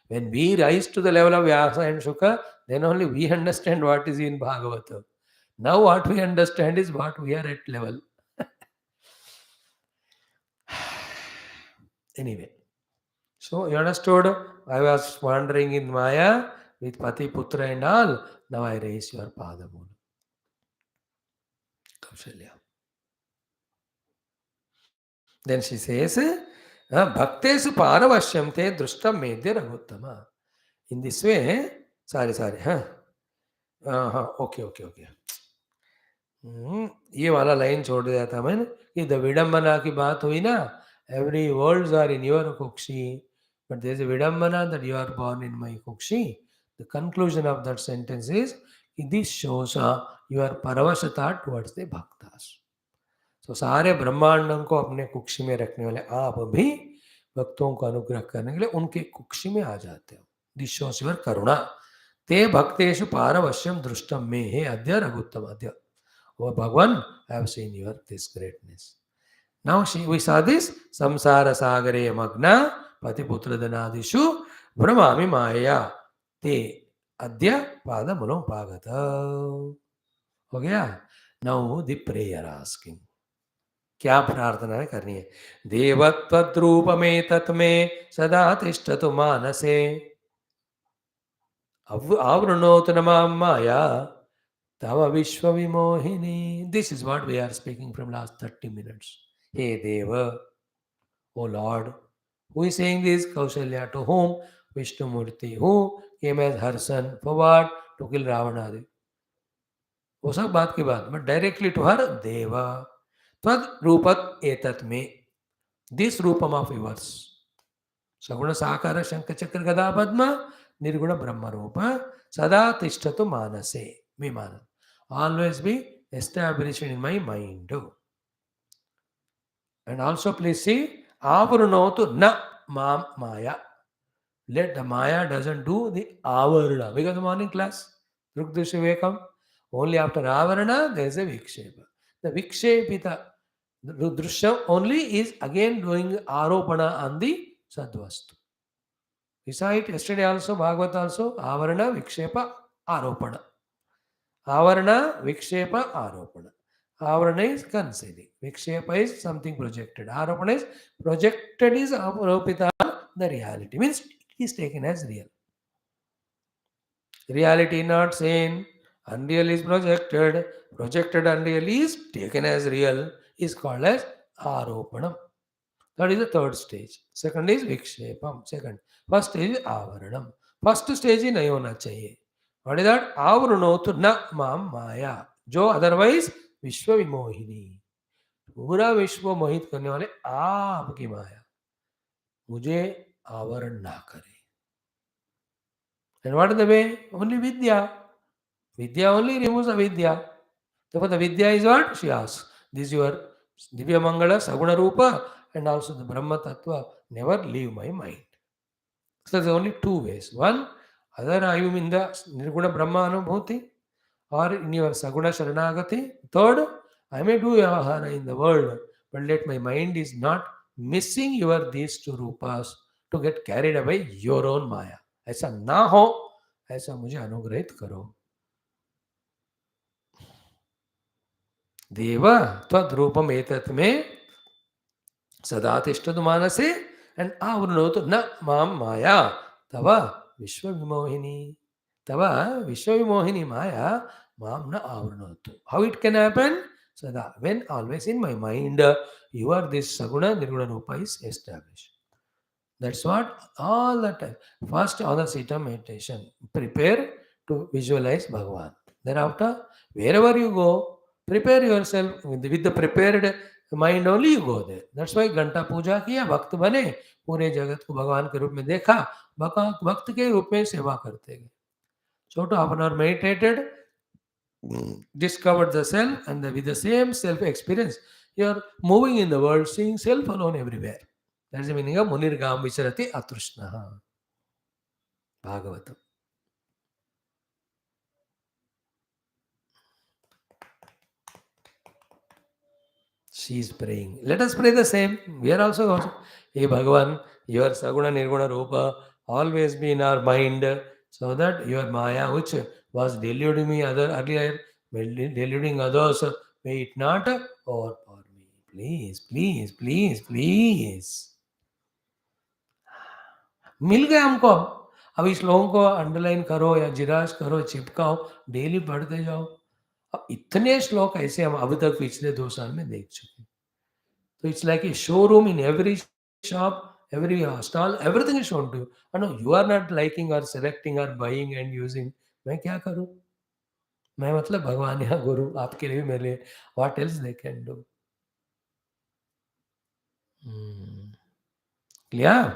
A: When we rise to the level of Vyasa and Shuka, then only we understand what is in Bhagavata. Now what we understand is what we are at level. Anyway, so you understood? I was wandering in Maya with Pati, Putra and all. Now I raise your Padamula. Kaushalya. Then she says, Bhaktesu Paravashyam te drustam medya raguttama. In this way, sorry, okay. ये वाला line छोड़ दिया था मैंने कि the विडम्बना की बात हुई ना. Every words are in your kukshi but there is a vidambana that you are born in my kukshi. The conclusion of that sentence is this shows your paravashata towards the bhaktas. तो सारे ब्रह्मांडों को अपने कुक्षी में रखने वाले आप भी भक्तों को अनुग्रह करने के लिए उनके कुक्षी में आ जाते हो. दिस शोस योर करुणा. ते भक्तेषु पारवश्यम दृष्टम में हे अद्य रघुत्तम अद्य. Oh Bhagavan, I have seen your this greatness. Now we saw this samsara sagare magna patiputra danadishu brahmami maya te adya pada mulam pagata. हो गया. Now the prayer asking. क्या प्रार्थना करनी है? देवत्वद्रूपमे तत्मे सदा तिष्ठतु मानसे आवृणोतु न मां माया Tava Vishwa Vimohini. This is what we are speaking from last 30 minutes. Hey Deva, O Lord. Who is saying this? Kaushalya. To whom? Vishnumurti. Who came as her son? For what? To kill Ravana. वो सब बात की बात. But directly to her, Deva. Tvad Rupat Etat Me. This Rupam of yours. Saguna Sakara Shankachakra Gada Padma. Nirguna Brahma Rupa. Sada Tishtatu Manase. Vimana. Always be established in my mind. And also please see, Avarunotu na mam maya. Let the maya doesn't do the avarana. We got the morning class. Drukdusha Vekam. Only after avarana there is a vikshepa. The vikshepita drusha only is again doing aropana on the sadvastu. We saw it yesterday also, Bhagavata also, avarana, vikshepa, aropana. Avarana, vikshepa, aropana. Avarana is concealing. Vikshepa is something projected. Aropana is projected is aropita, the reality. Means it is taken as real. Reality not seen. Unreal is projected. Projected unreal is taken as real. Is called as aropanam. That is the third stage. Second is vikshepam. Second. First stage is avaranam. First stage is nahi hona chahiye. What is that? Avaranotu na mam maya. जो otherwise विश्व विमोहिनी. पूरा विश्व मोहित करने वाले आपकी माया मुझे आवरण ना करे. And what is the way? Only vidya. Vidya only removes avidya. Therefore the vidya is what? She asks. This is your Divya Mangala, Saguna Rupa, and also the Brahma Tattva never leave my mind. So there's only two ways. One, either I am in the Nirguna Brahma Anubhuti or in your Saguna Sharanagati. Third, I may do Vyavahara in the world, but let my mind is not missing your these two rupas to get carried away your own Maya. ऐसा ना हो, ऐसा मुझे अनुग्रहित करो. देव त्वद्रूपम एतत् में सदा तिष्ठतु मानसे and आवृणोतु न मां माया तव विश्वविमोहिनी. तव विश्वविमोहिनी माया मां न आवृणोतु. How it can happen? Sada, when always in my mind you are this Saguna Nirguna Rupa is established. That's what all the time. First on the seat of meditation, prepare to visualize Bhagavan. Thereafter, wherever you go, prepare yourself with the prepared mind only you go there. That's why घंटा पूजा किया, भक्त बने, पूरे जगत को भगवान के रूप में देखा, भक्त के रूप में सेवा करते गए. So to half an hour meditated, discovered the self, and with the same self experience, you are moving in the world, seeing self alone everywhere. That's the meaning of Munirgam Vicharati Atrushnaha. Bhagavatam. She is praying. Let us pray the same. We are also, hey Bhagavan, your Saguna Nirguna Rupa always be in our mind, so that your Maya, which was deluding me earlier, deluding others, may it not overpower me. Please, please, please, please. मिल गया हमको अब इस लोगों को underline करो या जिराज करो, चिपकाओ, daily पढ़ते जाओ. अब इतने श्लोक ऐसे हम अब तक पिछले 2 साल में देख चुके हैं. So it's like a showroom in every shop, every stall, everything is shown to you. No, you are not liking or selecting or buying and using. मैं क्या करूं? मैं मतलब भगवान या गुरु आपके लिए मेरे लिए. What else they can do? Clear?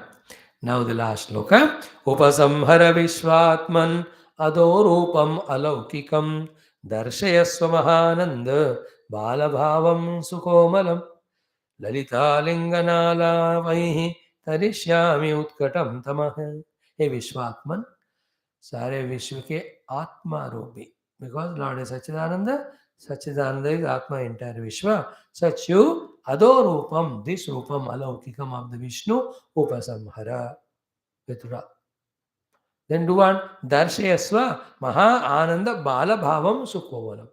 A: Now the last sloka. Upasamhara Vishwatman Adorupam Alaukikam Darshayasva Mahananda Balabhavam Sukomalam ललितालिंगनालावैः तरिष्यामि उत्कटं तमः. हे विश्वात्मन, सारे विश्व के आत्मा रूपी, because Lord is Sachchidananda, Sachchidananda is atma, entire vishwa. सच यू अदो रूपम, दिस रूपम अलौकिकम ऑफ द विष्णु, उपसंहर, वितुरा. देन डू वन, दर्शयस्व महा आनंद बाल भावम सुकोमलम.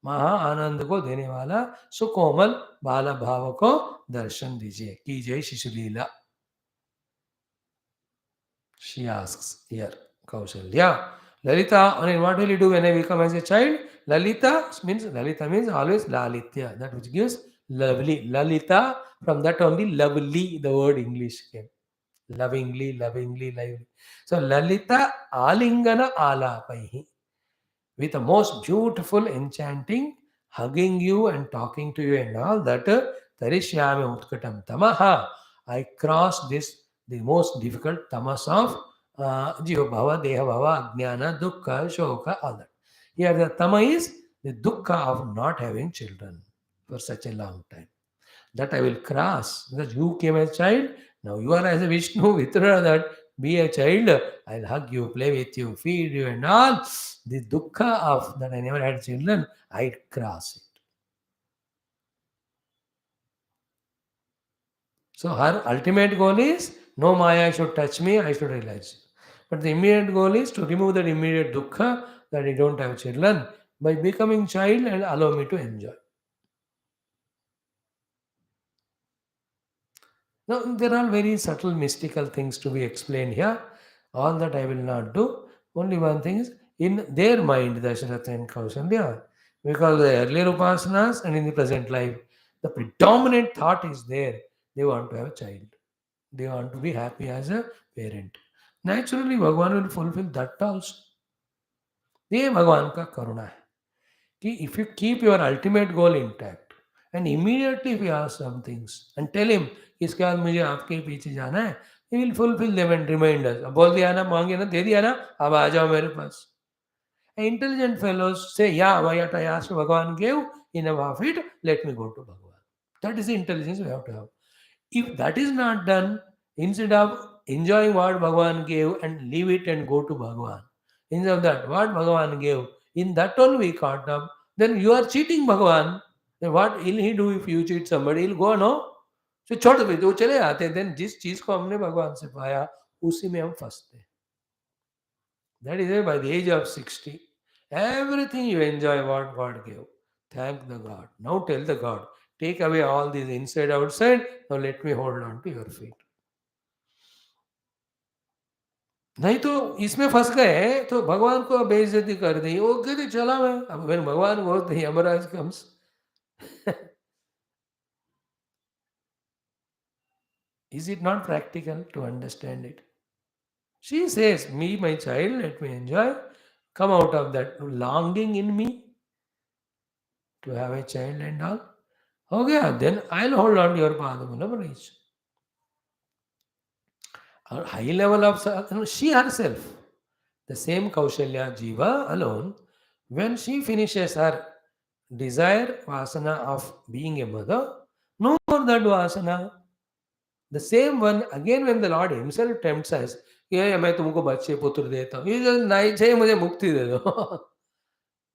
A: महा आनंद को देने वाला सुकोमल बाल भाव को दर्शन दीजिए, कीजिए शिशु लीला. She asks here, Kaushalya. Lalita, I mean, what will you do when I become as a child? Lalita means always Lalitya, that which gives lovely. Lalita, from that only lovely, the word English came. Lovingly, lively. So Lalita Alingana Alapaihi, with the most beautiful enchanting, hugging you and talking to you and all that. Tarishyame Utkatam Tamaha. I cross this, the most difficult tamas of Jiva Bhava, Deha Bhava, Ajnana, Dukkha, Shoka, all that. Here the tama is the dukkha of not having children for such a long time. That I will cross, because you came as a child, now you are as a Vishnu, Vitra, that be a child, I'll hug you, play with you, feed you and all. The dukkha of that I never had children, I cross it. So her ultimate goal is, no Maya should touch me, I should realize it. But the immediate goal is to remove that immediate dukkha, that I don't have children, by becoming child and allow me to enjoy. Now, there are very subtle mystical things to be explained here. All that I will not do. Only one thing is, in their mind, Dasharatha and Kausalya, because the earlier upasanas and in the present life, the predominant thought is there. They want to have a child. They want to be happy as a parent. Naturally, Bhagavan will fulfill that also. ये भगवान का करुणा है कि if you keep your ultimate goal intact and immediately if you ask some things and tell him इसके बाद मुझे आपके पीछे जाना है, he will fulfill them and remind us. अब बोल दिया ना, मांगे ना, दे दिया ना, अब आ जाओ मेरे पास. Intelligent fellows say, yeah, what I asked Bhagavan gave, enough of it, let me go to Bhagavan. That is the intelligence we have to have. If that is not done, instead of enjoying what Bhagavan gave and leave it and go to Bhagavan, instead of that, what Bhagavan gave, in that only we caught up, then you are cheating Bhagavan. Then what will he do if you cheat somebody? He'll go, no? So छोड़ दो, वो चले आते हैं. Then जिस चीज को हमने भगवान से पाया, उसी में हम फंसते हैं. That is why by the age of 60, everything you enjoy what God gave. Thank the God. Now tell the God, take away all these inside, outside. Now let me hold on to your feet. नहीं तो इसमें फंस गए तो भगवान को बेइज्जती कर दी. वो कहते चला मैं. अब when भगवान बोलते हैं, Yamraj comes. Is it not practical to understand it? She says, me, my child, let me enjoy. Come out of that longing in me to have a child and all. Okay, then I'll hold on to your Padamula reach. A high level of she herself, the same Kaushalya Jiva alone, when she finishes her desire vasana of being a mother, no more that vasana. The same one, again when the Lord himself tempts us, ये मैं तुमको बच्चे पुत्र देता हूँ, ये जो नहीं चाहिए मुझे मुक्ति दे दो.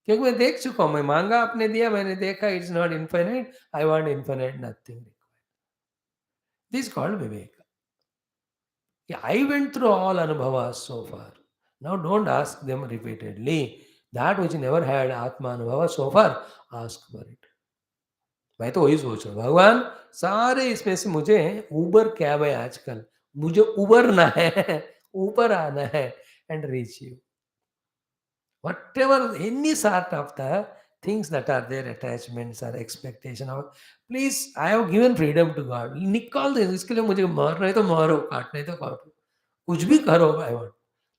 A: क्योंकि मैं देख चुका हूँ, मैं माँगा आपने दिया, मैंने देखा it's not infinite, I want infinite nothing. This called Vivek. I went through all anubhavas so far. Now don't ask them repeatedly. That which never had Atma Anubhava so far, ask for it. मैं तो वही सोच रहा हूँ, भगवान सारे इसमें से मुझे उबर कैब है आजकल, मुझे उबरना है, ऊपर आना है and reach you. Whatever, any sort of the things that are there, attachments or expectation or please, I have given freedom to God. निकाल दे, इसके लिए मुझे मारना है तो मारो, काटना है तो काटो, कुछ भी करो. I want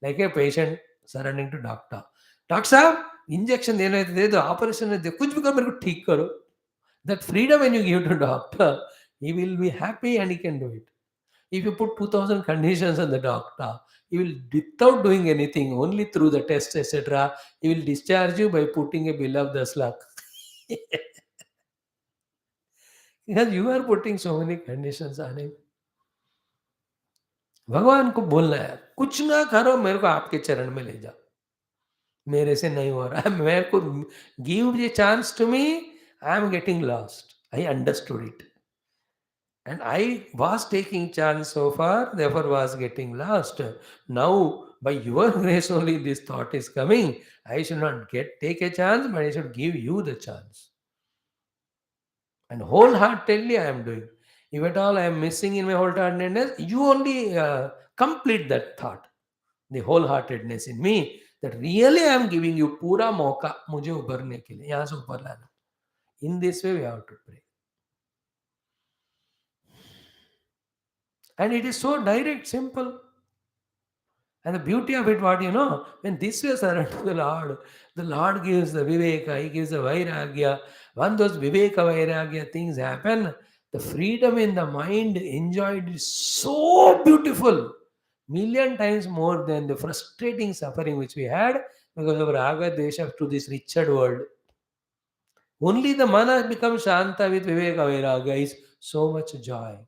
A: like a patient surrendering to doctor. Doctor साहब इंजेक्शन देना है तो दे दो, ऑपरेशन है दे, कुछ भी करो, मेरे को ठीक करो. That freedom when you give to doctor, he will be happy and he can do it. If you put 2000 conditions on the doctor, he will, without doing anything, only through the test, etc., he will discharge you by putting a bill of 10 lakh. Because you are putting so many conditions on him. भगवान को बोलना है, कुछ ना करो, मेरे को आपके चरण में ले जाओ, मेरे से नहीं हो रहा है, मेरे को give the chance to me, I am getting lost. I understood it. And I was taking chance so far, therefore was getting lost. Now, by your grace only this thought is coming. I should not take a chance, but I should give you the chance. And wholeheartedly I am doing. If at all I am missing in my wholeheartedness, you only complete that thought. The wholeheartedness in me, that really I am giving you पूरा मौका मुझे उभरने के लिए, यहाँ से ऊपर लाना. In this way we have to pray. And it is so direct, simple. And the beauty of it, what you know, when this way surrender to the Lord gives the Viveka, He gives the Vairagya. When those Viveka, Vairagya things happen, the freedom in the mind enjoyed is so beautiful. Million times more than the frustrating suffering which we had because of Raga Desha to this Richard world. Only the mana becomes Shanta with Viveka, Vairagya is so much joy.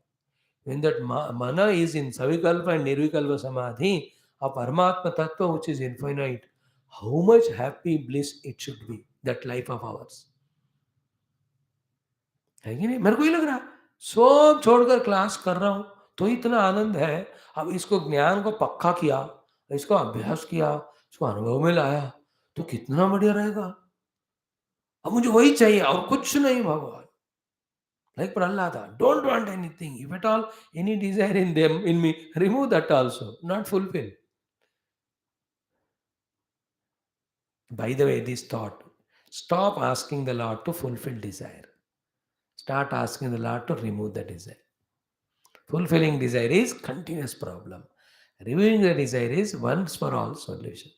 A: When that mana is in Savikalpa and Nirvikalpa Samadhi, a Paramatma Tattva which is infinite, how much happy bliss it should be, that life of ours. है कि नहीं? मेरे को ही लग रहा सब छोड़कर class कर रहा हूँ तो इतना आनंद है. अब इसको ज्ञान को पक्का किया, इसको अभ्यास किया, इसको अनुभव में लाया तो कितना बढ़िया रहेगा. अब मुझे वही चाहिए और कुछ नहीं भगवान. Like Prahlada, don't want anything. If at all any desire in them, in me, remove that also, not fulfill. By the way, this thought, stop asking the Lord to fulfill desire. Start asking the Lord to remove the desire. Fulfilling desire is continuous problem. Removing the desire is once for all solution.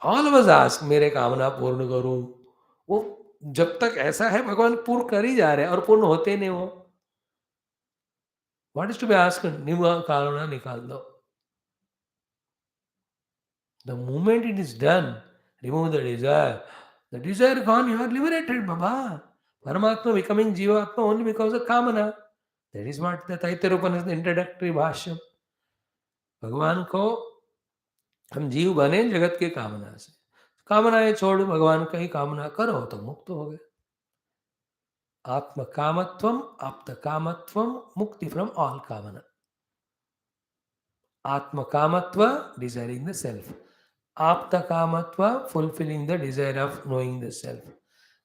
A: All of us ask, मेरे कामना पूर्ण करो. वो जब तक ऐसा है भगवान पूर्ण कर ही जा रहे हैं और पूर्ण होते नहीं वो. What is to be asked? कामना निकाल दो. The moment it is done, remove the desire. The desire gone, you are liberated, Baba. Paramatma becoming Jivatma only because of Kamana. That is what the Taittiriya Upanishad introductory भाष्य. भगवान को हम जीव बने जगत के कामना से. कामनाएं छोड़ भगवान का ही कामना करो तो मुक्त हो गए. आत्म कामत्वम, आप्त कामत्वम, मुक्ति फ्रॉम ऑल कामना. आत्म कामत्व, desiring the self. Apta kamatva, fulfilling the desire of knowing the self.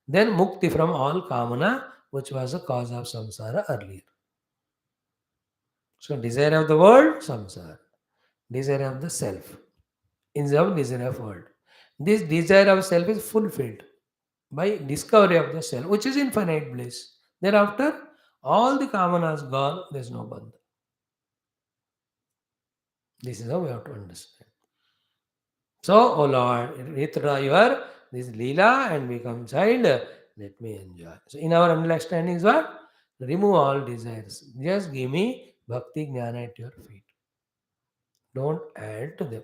A: Then mukti from all kamana, which was the cause of samsara earlier. So desire of the world, samsara. Desire of the self. Instead of desire of world. This desire of self is fulfilled by discovery of the self, which is infinite bliss. Thereafter, all the kamanas gone, there is no bandha. This is how we have to understand. So, O Lord, withdraw your this Leela and become child, let me enjoy. So, in our understanding is what? Remove all desires. Just give me bhakti jnana at your feet. Don't add to them.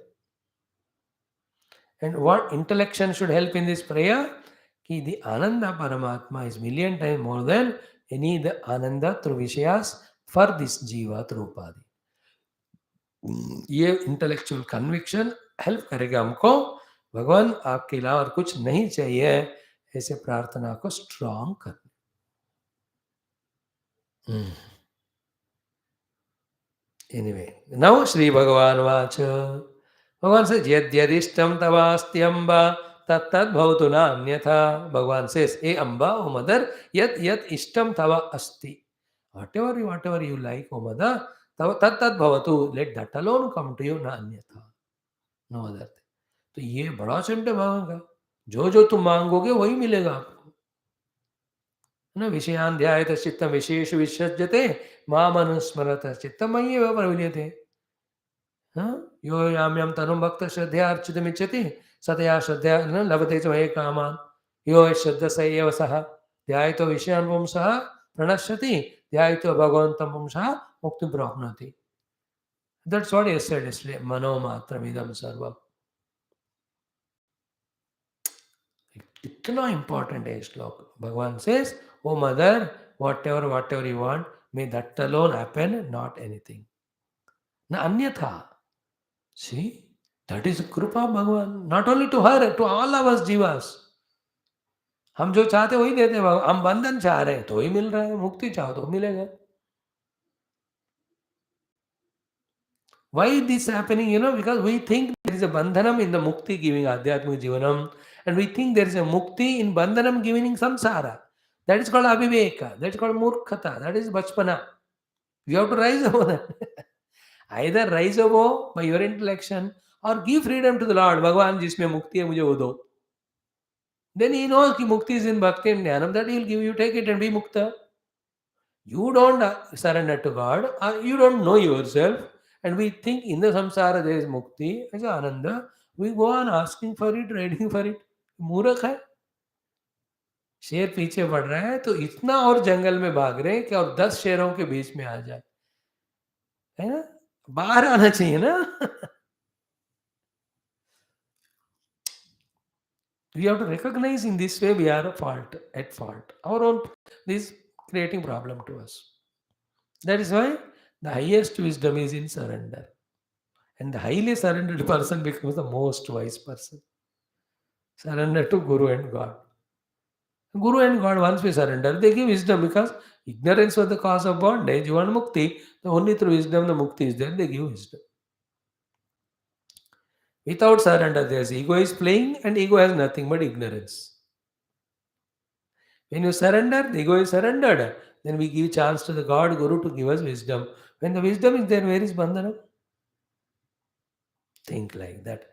A: And what intellection should help in this prayer? Ki the Ananda Paramatma is million times more than any the Ananda through Vishayas for this Jiva through Upadi. ये intellectual conviction help करेगा हमको, भगवान आपके अलावा और कुछ नहीं चाहिए, ऐसे प्रार्थना को स्ट्रांग करना। एनीवे, नाउ श्री भगवान वाच, भगवान से यद्यदिष्टम तवास्ति अम्बा तत्तद्भवतु नान्यथा। भगवान says, ए अम्बा, ओ मदर, यत् यत् इष्टम तव अस्ति, whatever you like, O mother, तव तत्तद्भवतु, let that alone come to you, नान्यथा, नो अदर। तो ये बड़ा सिम्टम भगवान का, जो जो तुम मांगोगे वही मिलेगा आपको, न विषयान् ध्यायत चित्तं विशेषु विसज्जते मामनुस्मरत चित्तं मय्येव प्रविलीयते। यो यां यां तनुं भक्त श्रद्धया अर्चितुमिच्छति सतया श्रद्धया न लभते च मये कामान्। यो श्रद्ध स एव सः ध्यायतो विषयान् पुंसः प्रणश्यति ध्यायतो भगवन्तं पुंसः मुक्तिं प्राप्नोति। That's what he said yesterday. मनोमात्रमिदं सर्वम्। इतना important है श्लोक। भगवान says, "O mother, whatever you want, may that alone happen, not anything. न अन्यथा." See, that is कृपा भगवान, not only to her, to all of us जीवास। हम जो चाहते वही देते हैं भगवान। हम बंधन चाह रहे हैं तो ही मिल रहा है, मुक्ति चाहो तो मिलेगा। Why this happening? Because we think there is a bandhanam in the mukti giving Adhyatma Jivanam, and we think there is a mukti in bandhanam giving samsara. That is called aviveka. That is called murkhata. That is bachpana. You have to rise above that. Either rise above by your intellection or give freedom to the Lord. Bhagavan, जिसमें मुक्ति है मुझे वो दो. Then he knows कि mukti is in bhakti and jnanam, that he will give you, take it and be mukta. You don't surrender to God, or you don't know yourself, and we think in the samsara there is mukti, as ananda, we go on asking for it, waiting for it. मूर्ख है, शेर पीछे बढ़ रहा है तो इतना और जंगल में भाग रहे हैं कि और 10 शेरों के बीच में आ जाए, है ना? बाहर आना चाहिए ना। We have to recognize in this way we are at fault. Our own this creating problem to us. That is why the highest wisdom is in surrender. And the highly surrendered person becomes the most wise person. Surrender to Guru and God. Guru and God, once we surrender, they give wisdom, because ignorance was the cause of bondage. You want mukti, the only through wisdom the mukti is there, they give wisdom. Without surrender, there's ego is playing, and ego has nothing but ignorance. When you surrender, the ego is surrendered. Then we give chance to the God, Guru, to give us wisdom. When the wisdom is there, where is bandhana? Think like that.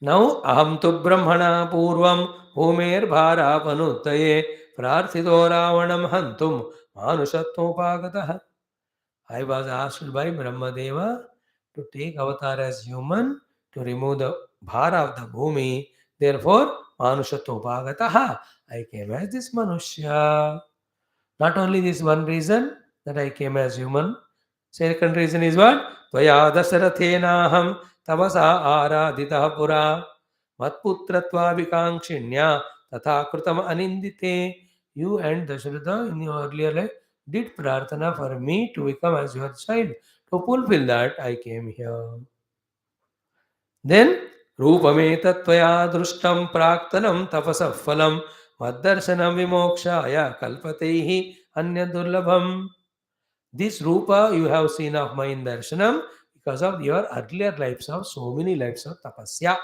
A: Now, aham tu brahmana purvam bhumer bharapanutaye prarthito ravanam hantum manushatmopagataha. I was asked by Brahmadeva to take avatar as human to remove the bhara of the bhumi. Therefore, manushatmopagataha. I came as this manushya. Not only this one reason that I came as human. Second reason is what? Tvaya dasarathena tavasa aradita pura matputratva vikangshinya tatha krutam anindite. You and Dasharatha in your earlier life did prarthana for me to become as your child. To fulfill that, I came here. Then, Rupameta tvaya drushtam praktanam tapasa phalam maddarshanam vimokshaya kalpatehi anya durlabham. This Rupa you have seen of my in darshanam because of your earlier lives of so many lives of tapasya.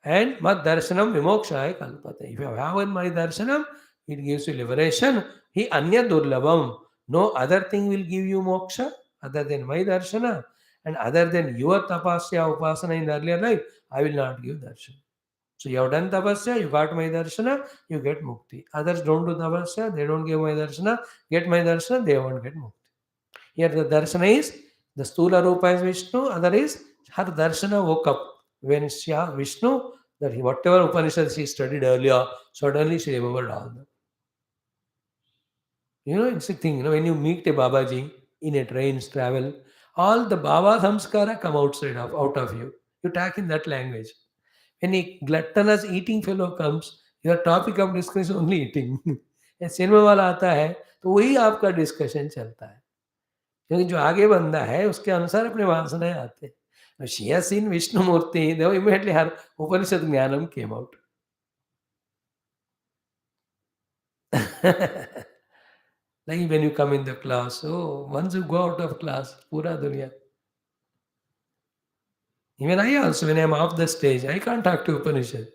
A: And mad darshanam vimokshaya kalpate. If you have in my darshanam, it gives you liberation. He anya durlabham. No other thing will give you moksha other than my darshana. And other than your tapasya, upasana in the earlier life, I will not give darshan. So you have done tapasya, you got my darshana, you get mukti. Others don't do tapasya, they don't give my darshana, get my darshana, they won't get mukti. Here the darshana is, the stula rupa is Vishnu, other is her darshana woke up. When she Vishnu, that whatever Upanishad she studied earlier, suddenly she remembered all that. It's a thing, when you meet a Babaji in a train's travel, all the Baba samskara come out of you. You talk in that language. When a gluttonous eating fellow comes, your topic of discussion is only eating. Cinema वाला आता है तो वही आपका discussion चलता है. क्योंकि जो आगे बंदा है उसके अनुसार अपने वासनाएं आते हैं. She has seen Vishnu murti, they immediately her Upanishad jnanam came out. Like when you come in the class, oh, once you go out of class, pura dunya. Even I also, when I'm off the stage, I can't talk to Upanishad.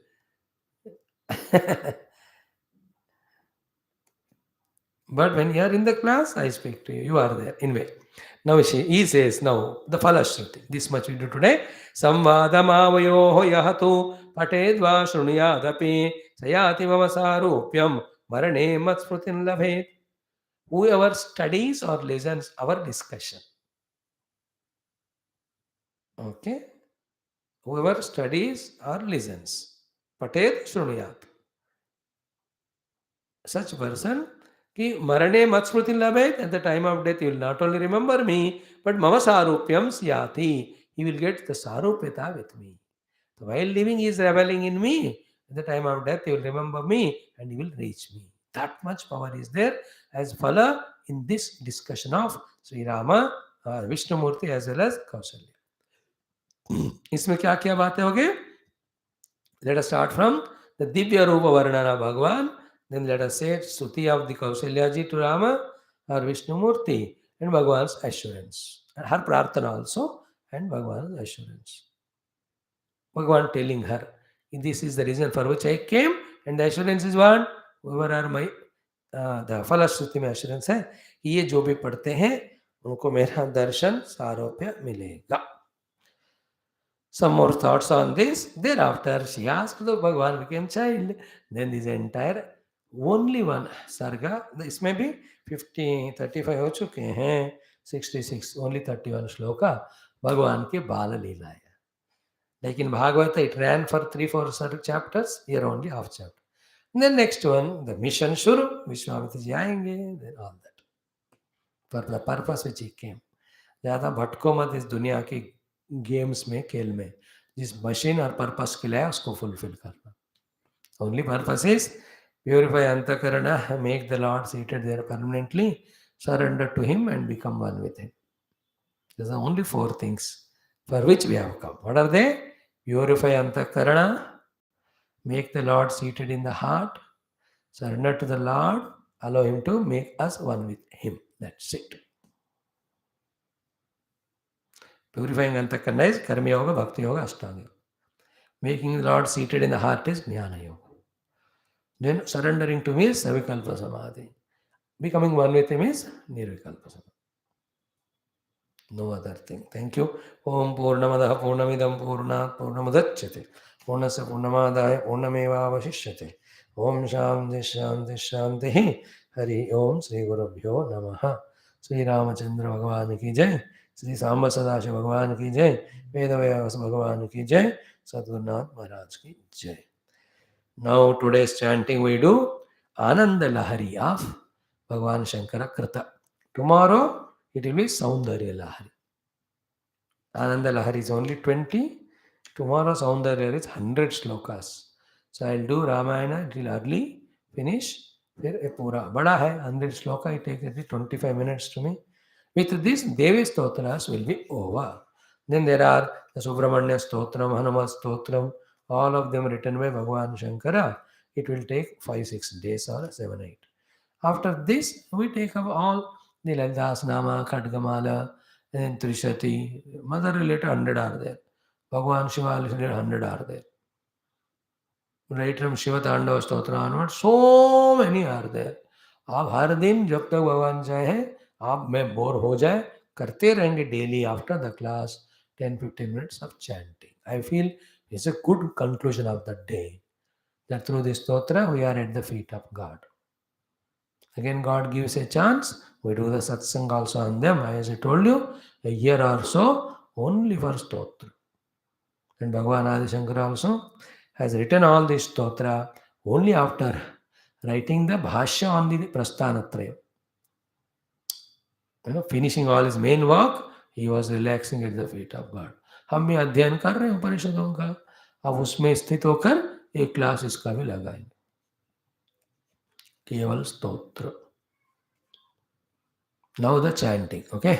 A: But when you are in the class, I speak to you. You are there. Anyway, now he says, now the Falashruti. This much we do today. Samvadamavayoho yahato patedva shrunuyadapi sayati mavasaropyam marane matsprutin labhet. Whoever studies or listens our discussion. Okay? Whoever studies or listens. Patet shrunuyat. Such person कि मरणे मत स्मृति लभेत, at the time of death you will not only remember me but mama sarupyam syati, he will get the sarupyata with me. So while living he is reveling in me, at the time of death he will remember me and he will reach me. That much power is there as phala in this discussion of Sri Rama, Vishnu Murti as well as Kausalya. इसमें क्या क्या बातें हो गई? Let us start from the Divya Rupa Varnana Bhagavan. Then let us say Stuti of the Kausalya ji to Rama or Vishnu Murti and Bhagavan's assurance. And her Prarthana also and Bhagavan's assurance. Bhagavan telling her, this is the reason for which I came, and the assurance is what? Whoever are my the Falashruti में assurance है कि ये जो भी पढ़ते हैं उनको मेरा दर्शन सारोप्य मिलेगा. Some more thoughts on this. Thereafter, she asked the Bhagavan became child. Then this entire only one sarga, this may be 50, 35 हो चुके हैं, 66, only 31 श्लोका भगवान के बाल लीला है. लेकिन Bhagavat it ran for 3-4 chapters, here only half chapter. Then next one, the mission shuru, Vishwamitra ji आएंगे, then all that. For the purpose which he came. ज़्यादा भटको मत इस दुनिया की गेम्स में, खेल में. जिस मशीन और पर्पस के लिए उसको फुलफिल करना. ओनली पर्पस इज प्यूरिफाई अंतकरण, make the Lord seated there permanently, surrender to him and become one with him. These are only 4 things for which we have come. What are they? Purify antakarana, make the Lord seated in the heart, surrender to the Lord, allow him to make us one with him. That's it. Purifying antakarana is karma yoga, bhakti yoga, ashtanga. Making the Lord seated in the heart is jnana yoga. Then surrendering to me is savikalpa samadhi. Becoming one with him is nirvikalpa samadhi. No other thing. Thank you. Om Purnamadaha Purnamidam Purnat Purnamudachyate. Purnasya Purnamadaya Purnameva Vashishyate. Om Shanti Shanti Shanti. Hari Om Sri Gurubhyo Namaha. Sri Ramachandra Bhagavan ki jai. Sri Samba Sadashiv Bhagavan ki jai. Veda Vyasa Bhagavan ki jai. Sadgurunath Maharaj ki jai. Now today's chanting we do Ananda Lahari of Bhagavan Shankara Krita. Tomorrow it will be Saundarya Lahari. Ananda Lahari is only 20. Tomorrow Saundarya is 100 slokas. So I'll do Ramayana, it will early finish. फिर ये पूरा बड़ा है 100 shloka, it takes at least 25 minutes to me. With this, Devi Stotras will be over. Then there are the Subramanya Stotram, Hanuman Stotram, all of them written by Bhagavan Shankara. It will take 5-6 days or 7-8. After this, we take up all the Lalitas Nama, Khadgamala, and Trishati. Mother related 100 are there. Bhagavan Shiva related 100 are there. Right from Shiva Tandava Stotra onward, so many are there. आप हर दिन जब तक भगवान चाहे आप में bore हो जाए करते रहेंगे daily after the class 10-15 minutes of chanting. I feel it's a good conclusion of the day that through this stotra we are at the feet of God. Again, God gives a chance. We do the satsang also on them. As I told you, a year or so only for stotra. And Bhagavan Adi Shankara also has written all this stotra only after writing the bhashya on the Prasthanatraya. Finishing all his main work, he was relaxing at the feet of God. हम भी अध्ययन कर रहे हैं उपनिषदों का, अब उसमें स्थित होकर एक क्लास इसका भी लगाएंगे. केवल स्तोत्र. Now the chanting, okay?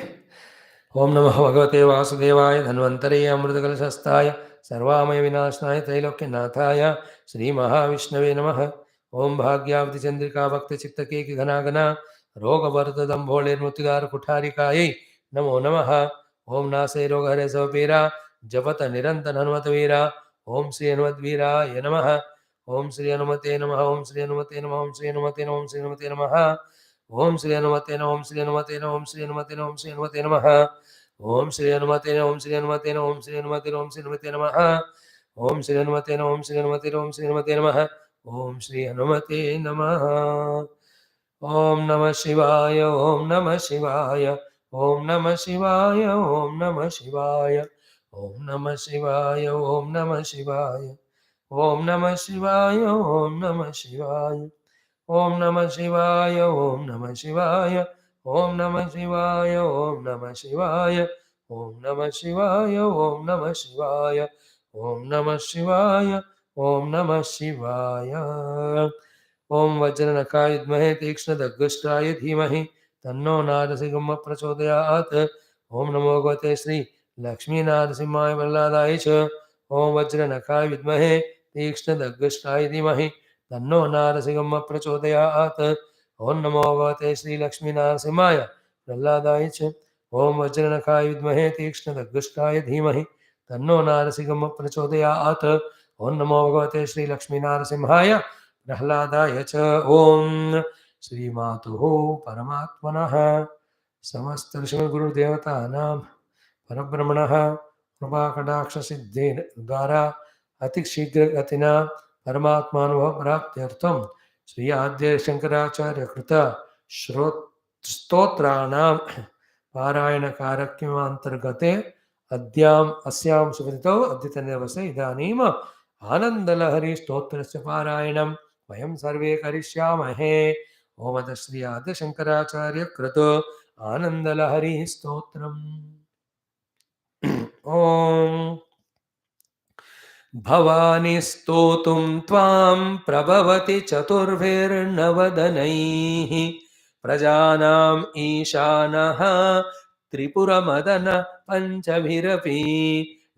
A: Om Namah Bhagavate Vasudevaya Dhanvantare Amritakalashastaya Sarvamaya Vinashaya Trailokyanataya Sri Mahavishnave Namaha Om Bhagyavati Chandrika Bhakti Chittake Ghanagana Roga Bharata Dambhole Nutidar Kutharikaye Namo Namaha Om Nase Roga Hare Savapira Japata Nirantan Hanumat Veera Om Sri Hanumat Veera Namaha Om Sri Hanumate Namaha Om Sri Hanumate Namaha Om Sri Hanumate Namaha Om Sri Hanumate Namaha Om Sri Hanumate Namaha Om Sri Hanumate Namaha Om Sri Hanumate Namaha Om Sri Hanumate Namaha Om Sri Hanumate Namaha Om Sri Hanumate Namaha Om Sri Hanumate Namaha Om Sri Hanumate Namaha Om Sri Hanumate Namaha Om Sri Hanumate Namaha Om Sri Hanumate Namaha Om Namah Shivaya Om Namah Shivaya Om Namah Shivaya Om Namah Shivaya Om Namah Shivaya Om Namah Shivaya Om Namah Shivaya Om Namah Shivaya Om Namah Shivaya Om Namah Shivaya Om Namah Shivaya Om Namah Shivaya Om Namah Shivaya Om Namah Shivaya Om Namah Shivaya Om Namah Shivaya Om Vajranakaaya Vidmahe Tikshณधीमहि तन्नो नारसिंह प्रचोदयात् Om Namo Bhagavate Sri Lakshmi Narasimhaya Valladaye च Om Vajranakaaya Vidmahe Tikshณधीमहि तन्नो नारसिंह प्रचोदयात् Om Namo Bhagavate Sri Lakshmi Narasimhaya Valladaye च Om Vajranakaaya Vidmahe Tikshณधीमहि तन्नो नारसिंह प्रचोदयात् Om Namo Bhagavate Sri Lakshmi Narasimhaya प्रह्लादाय च ओम श्री मातुः परमात्मनः समस्त ऋषिगुरुदेवतानां परब्रह्मणः कृपाकटाक्ष सिद्धि द्वारा अतिशीघ्रगतिना परमात्मानुभव प्राप्त्यर्थं श्री आद्य शंकराचार्य कृत स्तोत्राणां पारायण कार्यक्रमान्तर्गते अद्याम् अस्यां सुकृतौ अद्यतनदिवसे इदानीम् आनन्दलहरी स्तोत्रस्य पारायणं वयं सर्वे करिष्यामहे ओम श्री आद्य शंकराचार्य कृत आनन्दलहरी स्तोत्रम् ओम भवानी स्तोतुं त्वां प्रभवति चतुर्भिर्नवदनैः प्रजानाम् ईशानः त्रिपुरमदन पञ्चभिरपि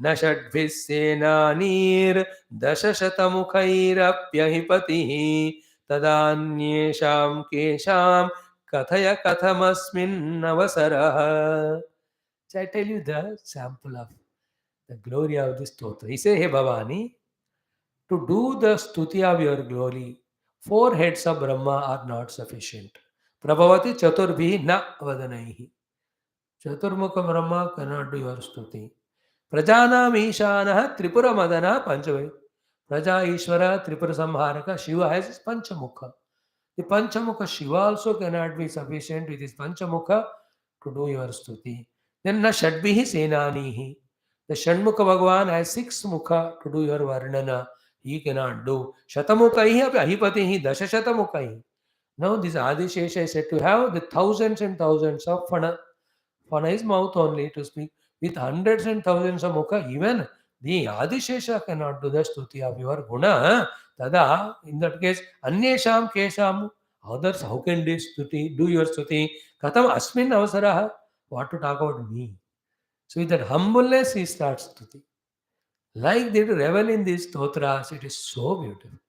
A: न षड्भिः सेनानीर्दशशतमुखैरप्यहिपतिः तदान्येषां केषां कथय कथमस्मिन्नवसरः. So I tell you the sample of the glory of this stotra. He says, Hey Bhavani, to do the stuti of your glory, 4 heads of Brahma are not sufficient. Prabhavati Chaturbhi na vadanaihi. Chaturmukha Brahma cannot do your stuti. Prajanam Ishanaha Tripura Madana Panchavi. Praja Ishvara Tripura Samharaka. Shiva has Panchamukha. The Panchamukha Shiva also cannot be sufficient with his Panchamukha to do your stuti. Then na Shadbihi Senanihi. The Shanmukha Bhagavan has 6 mukha to do your Varnana. He cannot do. Shatamukaihi Ahipatihi Dashashatamukaihi. Now this Adishesha is said to have the thousands and thousands of Fana. Fana is mouth only to speak. With hundreds and thousands of mukha, even the Adishesha cannot do the stuti of your guna. Tada, in that case, Anyesham Kesham, others, how can they stuti, do your stuti? Katam Asmin Avasaraha. What to talk about me? So with that humbleness, he starts stuti. Like they to revel in these stotras, it is so beautiful.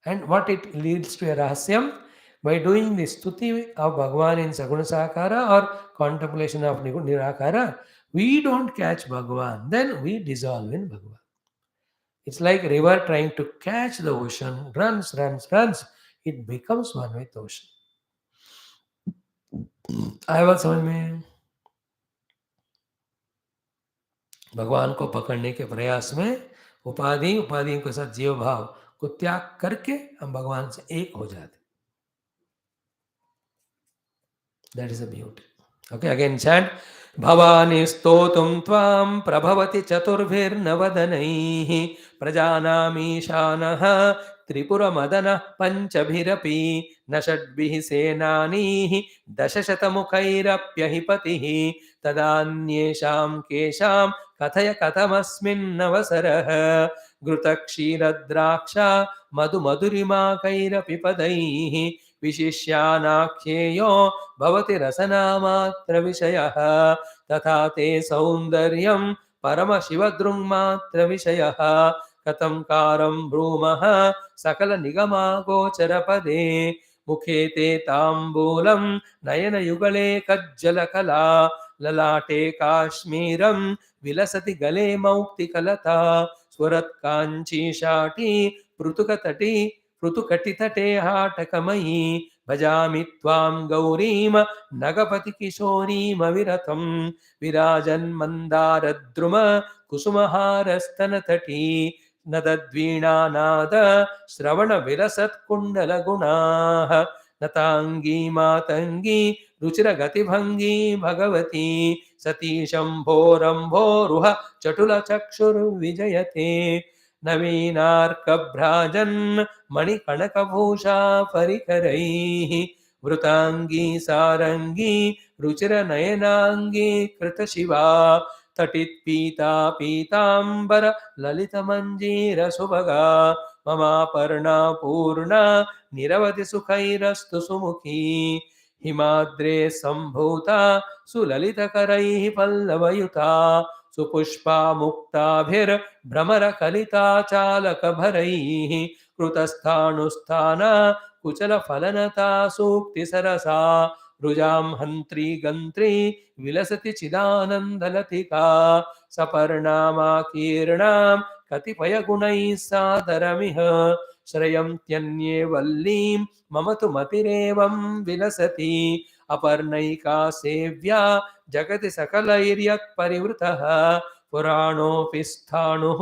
A: And what it leads to a rahasyam, by doing the stuti of Bhagavan in Saguna Sakara or contemplation of Nirakara, we don't catch Bhagavan, then we dissolve in Bhagavan. It's like a river trying to catch the ocean, runs, it becomes one with the ocean. आया बात समझ में? भगवान को पकड़ने के प्रयास में उपाधियों के साथ जीव भाव को त्याग करके हम भगवान से एक हो जाते. That is the beauty. Okay, again chant. Bhavani stotum tvam prabhavati chaturvirnavadanaihi prajanamishanaha tripura madana panchabhirapi nashadbihi senanihi dashashatamukairapyahipatihi tadanyesham kesham kathaya kathamasminnavasarah घृतक्षीरद्राक्षा मधुमधुरिमाकैरपि पदैः विशिष्यानाख्येयो भवति रसनामात्रविषयः तथा ते सौन्दर्यं परमशिवदृङ्मात्रविषयः कथं कारं ब्रूमः सकलनिगमागोचरपदे मुखे ते ताम्बूलं नयनयुगले कज्जलकला ललाटे काश्मीरं विलसति गले मौक्तिकलता स्वरत्काञ्चीशाटी पृथुकतटी पृथुकटितटे हाटकमयी भजामि त्वां गौरीं नगपतिकिशोरीमविरतं विराजन्मन्दारद्रुम कुसुमहारस्तनतटी नदद्वीणानाद श्रवणविलसत्कुण्डलगुणाः नताङ्गी मातङ्गी रुचिरगतिभङ्गी भगवती सती शम्भोरम्भोरुह चटुलचक्षुर्विजयते नवीनार्कभ्राजन् मणिकणकभूषा परिकरैः वृताङ्गी सारङ्गी रुचिरनयनाङ्गी कृतशिवा तटित्पीता पीताम्बर ललितमञ्जीरसुभगा ममापर्णा पूर्णा निरवधि सुखैरस्तु सुमुखी हिमाद्रे सम्भूता सुललितकरैः पल्लवयुता सुपुष्पा मुक्ताभिर्भ्रमरकलिता चालकभरैः कृतस्थाणुस्थाना कुचलफलनता सूक्तिसरसा रुजां हन्त्री गन्त्री विलसति चिदानन्दलतिका सपर्णामाकीर्णां कतिपयगुणैः सादरमिह श्रयन्त्यन्ये वल्लीं मम तु मतिरेवं विलसति अपर्णैका सेव्या जगति सकलैर्यत्परिवृतः पुराणोऽपि स्थाणुः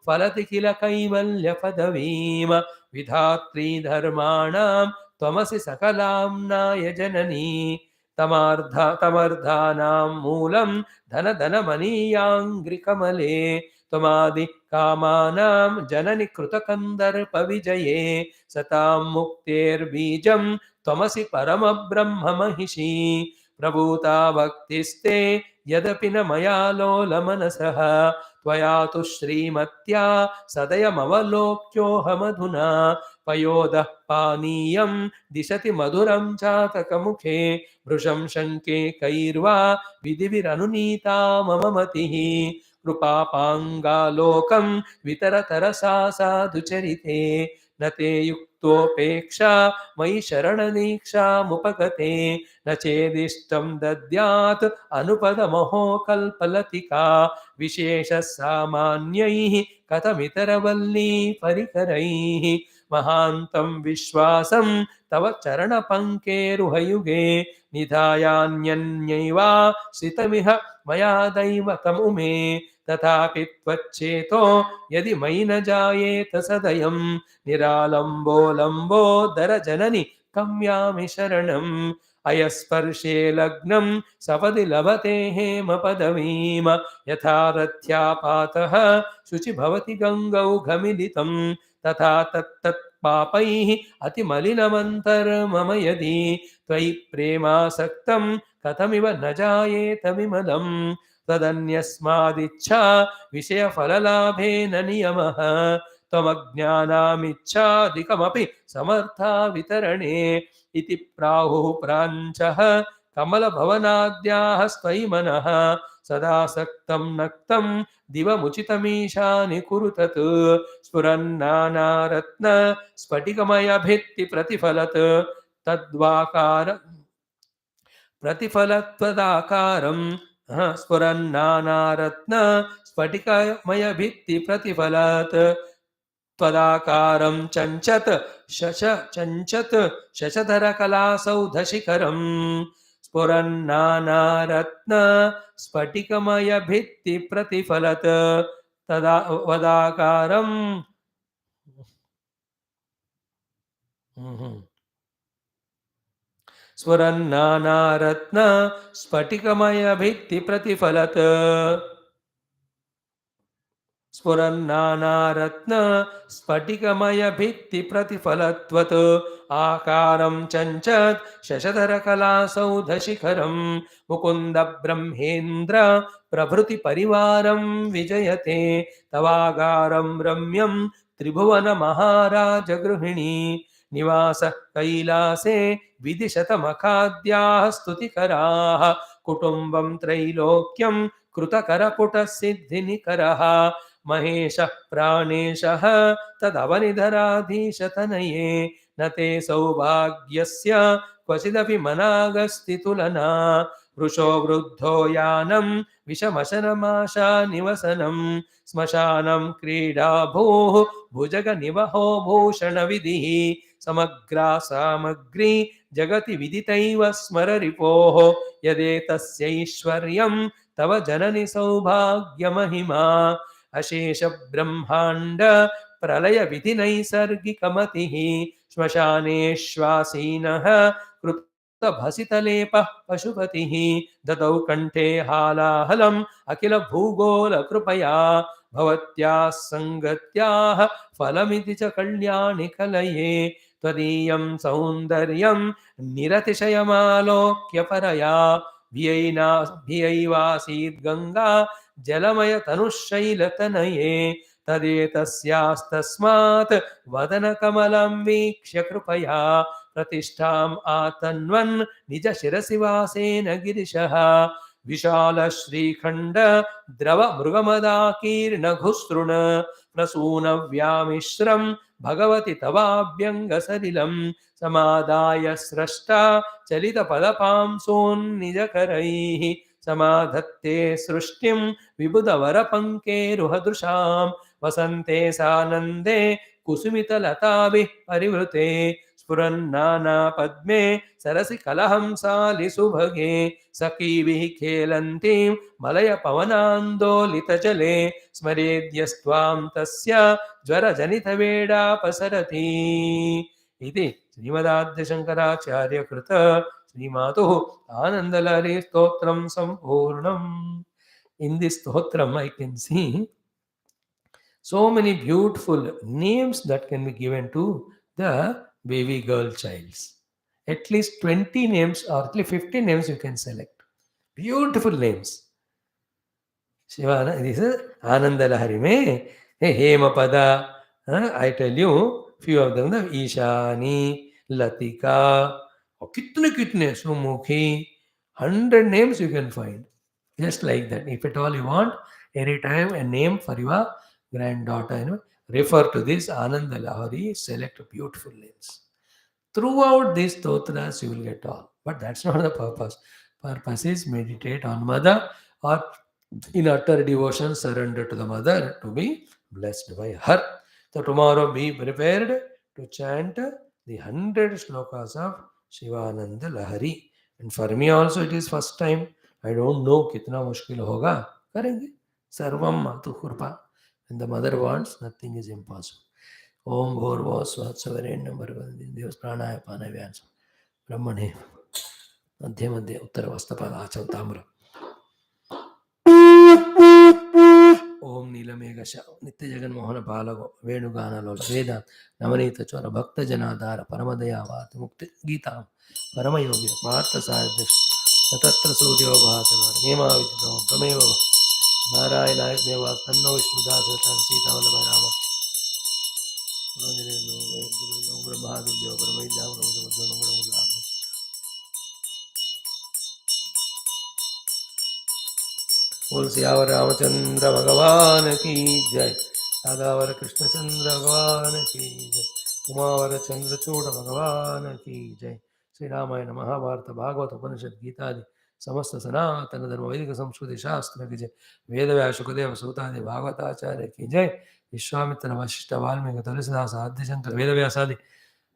A: फलति किल कैवल्यपदवीं विधात्री धर्माणां त्वमसि सकलाम्नाय जननी तमर्धानां मूलं धनधनमनीयाङ्घ्रिकमले त्वमादि कामानां जननि कृतकन्दर्पविजये सतां मुक्तेर्बीजं त्वमसि परमब्रह्ममहिषी प्रभूता भक्तिस्ते यदपि न मया लोलमनसः त्वया तु श्रीमत्या सदयमवलोक्योऽहमधुना पयोदः पानीयं दिशति मधुरं चातकमुखे वृषं शङ्के कैर्वा विधिविरनुनीता मम मतिः कृपापाङ्गालोकं वितरतरसा साधुचरिते न ते युक्तोपेक्षा मयि शरणदीक्षामुपगते न चेदिष्टं दद्यात् अनुपदमहो कल्पलतिका विशेषसामान्यैः कथमितरवल्ली परिकरैः महान्तं विश्वासं तव चरणपङ्केरुहयुगे निधायान्यन्यैवा श्रितमिह मया दैवतमुमे तथापि त्वच्चेतो यदि मयि न जायेत सदयं निरालम्बोलम्बोदरजननि कम्यामि शरणम् अयस्पर्शे लग्नं सपदि लभते हेमपदवीं यथा रथ्यापातः शुचि भवति गङ्गौ घमिलितं तथा तत्तत्पापैः अतिमलिनमन्तर्मम यदि त्वयि प्रेमासक्तं कथमिव न जायेत विमलम् तदन्यस्मादिच्छा विषयफललाभेन नियमः त्वमज्ञानामिच्छादिकमपि समर्था वितरणे इति प्राहुः प्राञ्चः कमलभवनाद्याः स्वयि मनः सदासक्तं नक्तं दिवमुचितमीशानि कुरु तत् स्फुरन्नानारत्न स्फटिकमयभित्तिप्रतिफलत् तद्वाकार प्रतिफलत्वदाकारं स्फुरन्नानारत्न स्फटिकमयभित्तिप्रतिफलत् त्वदाकारं चञ्चत् शशधरकलासौधशिखरं स्फुरन्नानारत्न स्फटिकमयभित्तिप्रतिफलत् तदा वदाकारं स्फुरन्नानारत्न स्फटिकमयभित्तिप्रतिफलत् स्फुरन्नानारत्न स्फटिकमयभित्तिप्रतिफलत्वत् आकारं चञ्चत् शशधरकलासौधशिखरं मुकुन्द ब्रह्मेन्द्र प्रभृतिपरिवारं विजयते तवागारं रम्यं त्रिभुवनमहाराजगृहिणी निवास कैलासे विदिशतमखाद्याः स्तुतिकराः कुटुम्बं त्रैलोक्यं कृतकरपुटसिद्धिनिकरः महेश प्राणेशः तदवनिधराधीशतनये न ते सौभाग्यस्य क्वचिदपि मनागस्तितुलना वृषो वृद्धो यानं विषमशनमाशा निवसनं श्मशानं क्रीडा भूः भुजगनिवहो भूषणविधिः समग्रा सामग्री जगति विदितैव स्मररिपोः यदेतस्यैश्वर्यं तव जननि सौभाग्यमहिमा अशेष ब्रह्माण्ड प्रलय विधि नैसर्गिकमतिः श्मशानेश्वासीनः कृतभसितलेपः पशुपतिः ददौ कण्ठे हालाहलम् अखिल भूगोल कृपया भवत्याः सङ्गत्याः फलमिति च कल्याणि कलये त्वदीयं सौन्दर्यं निरतिशयमालोक्य परया भियैवासीद् गङ्गा जलमयतनुशैलतनये तदेतस्यास्तस्मात् वदनकमलं वीक्ष्य कृपया प्रतिष्ठाम् आतन्वन् निज शिरसि वासेन गिरिशः विशाल श्रीखण्ड द्रव मृगमदाकीर्ण घुस्तृण प्रसून व्यामिश्रं भगवति तवाभ्यङ्गसलिलं समादाय स्रष्टा चलितपदपांसोन्निजकरैः समाधत्ते सृष्टिं विबुधवरपङ्केरुहदृशां वसन्ते सानन्दे कुसुमितलताभिः परिवृते स्फुरन्नानापद्मे सरसि कलहंसालिसुभगे सखीभिः खेलन्तीं मलयपवनान्दोलितजले स्मरेद्यस्त्वां तस्य ज्वरजनितवेडापसरति इति श्रीमदाद्यशङ्कराचार्यकृत श्रीमातुः आनन्दलहरी स्तोत्रं सम्पूर्णम्. In this stotram I can see so many beautiful names that can be given to the baby girl childs. At least 20 names or at least 50 names you can select. Beautiful names. Shivana, this is Ananda Lahari mein. Hey, Hemapada. I tell you, few of them, the Ishani, Latika, or kitne, Sumukhi, 100 names you can find. Just like that. If at all you want, anytime a name for your granddaughter, refer to this Ananda Lahari, select beautiful names. Throughout these stotras, you will get all. But that's not the purpose. Purpose is meditate on mother or in utter devotion, surrender to the mother to be blessed by her. So tomorrow be prepared to chant the 100 shlokas of Shivananda Lahari. And for me also it is first time. I don't know kitna mushkil hoga. Karenge. Sarvam matu kurpa. When the mother wants, nothing is impossible. Om Bhurvo Svatsavarendam Bhargavandhim Devas Pranaya Pana Vyasa Brahmane Madhya Madhya Uttara Vastapada Acham Tamra Om Nilamega Nitya Jagan Mohana Palago Venugana Lola Veda Namanita Chora Bhakta Janadara Paramadaya Vati Mukti Gita Paramayogi Partha Sadhya Natatra Suryo Bhatana Nema Vidya Tameva Narayana Deva Tanno Vishnudas Sita Vallabha Rama Brahmaanda बोल सियावर रामचंद्र भगवान की जय राधावर कृष्णचंद्र भगवान की जय उमावर चंद्रचूड़ भगवान की जय श्री रामायण महाभारत भागवत उपनिषद गीतादि समस्त सनातन धर्म वैदिक संस्कृति शास्त्र की जय वेद व्यास शुकदेव सूतादि भागवताचार्य की जय विश्वामित्र वशिष्ठ वाल्मीकि तुलसीदास आद्यशंकर वेद व्यासादि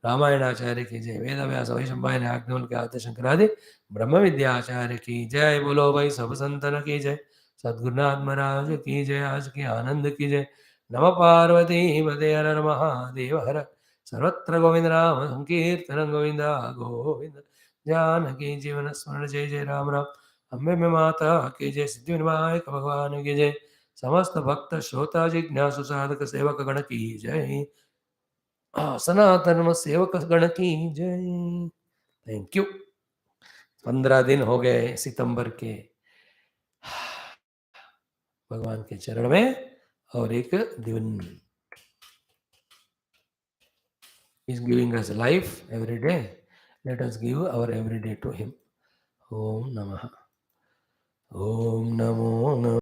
A: रामायणाचार्य की जय वेद व्यास वैशंपायन याज्ञवल्क्य के आद्यशंकरादि ब्रह्म विद्याचार्य की जय बोलो भाई सब संतन की जय सद्गुरुनाथ महाराज की जय आज की आनंद की जय नम पार्वती पते हर हर महादेव हर सर्वत्र गोविंद राम संकीर्तन गोविंद गोविंद जानकी जीवन स्मरण जय जय राम राम अम्बे में माता की जय सिद्धि विनायक भगवान की जय समस्त भक्त श्रोता जिज्ञासु साधक सेवक गण की जय सनातन सेवक गण की जय थैंक यू 15 दिन हो गए सितंबर के भगवान के चरण में और एक दिन is giving us life every day. Let us give our every day to him. Om Namah. Om Namo Namo.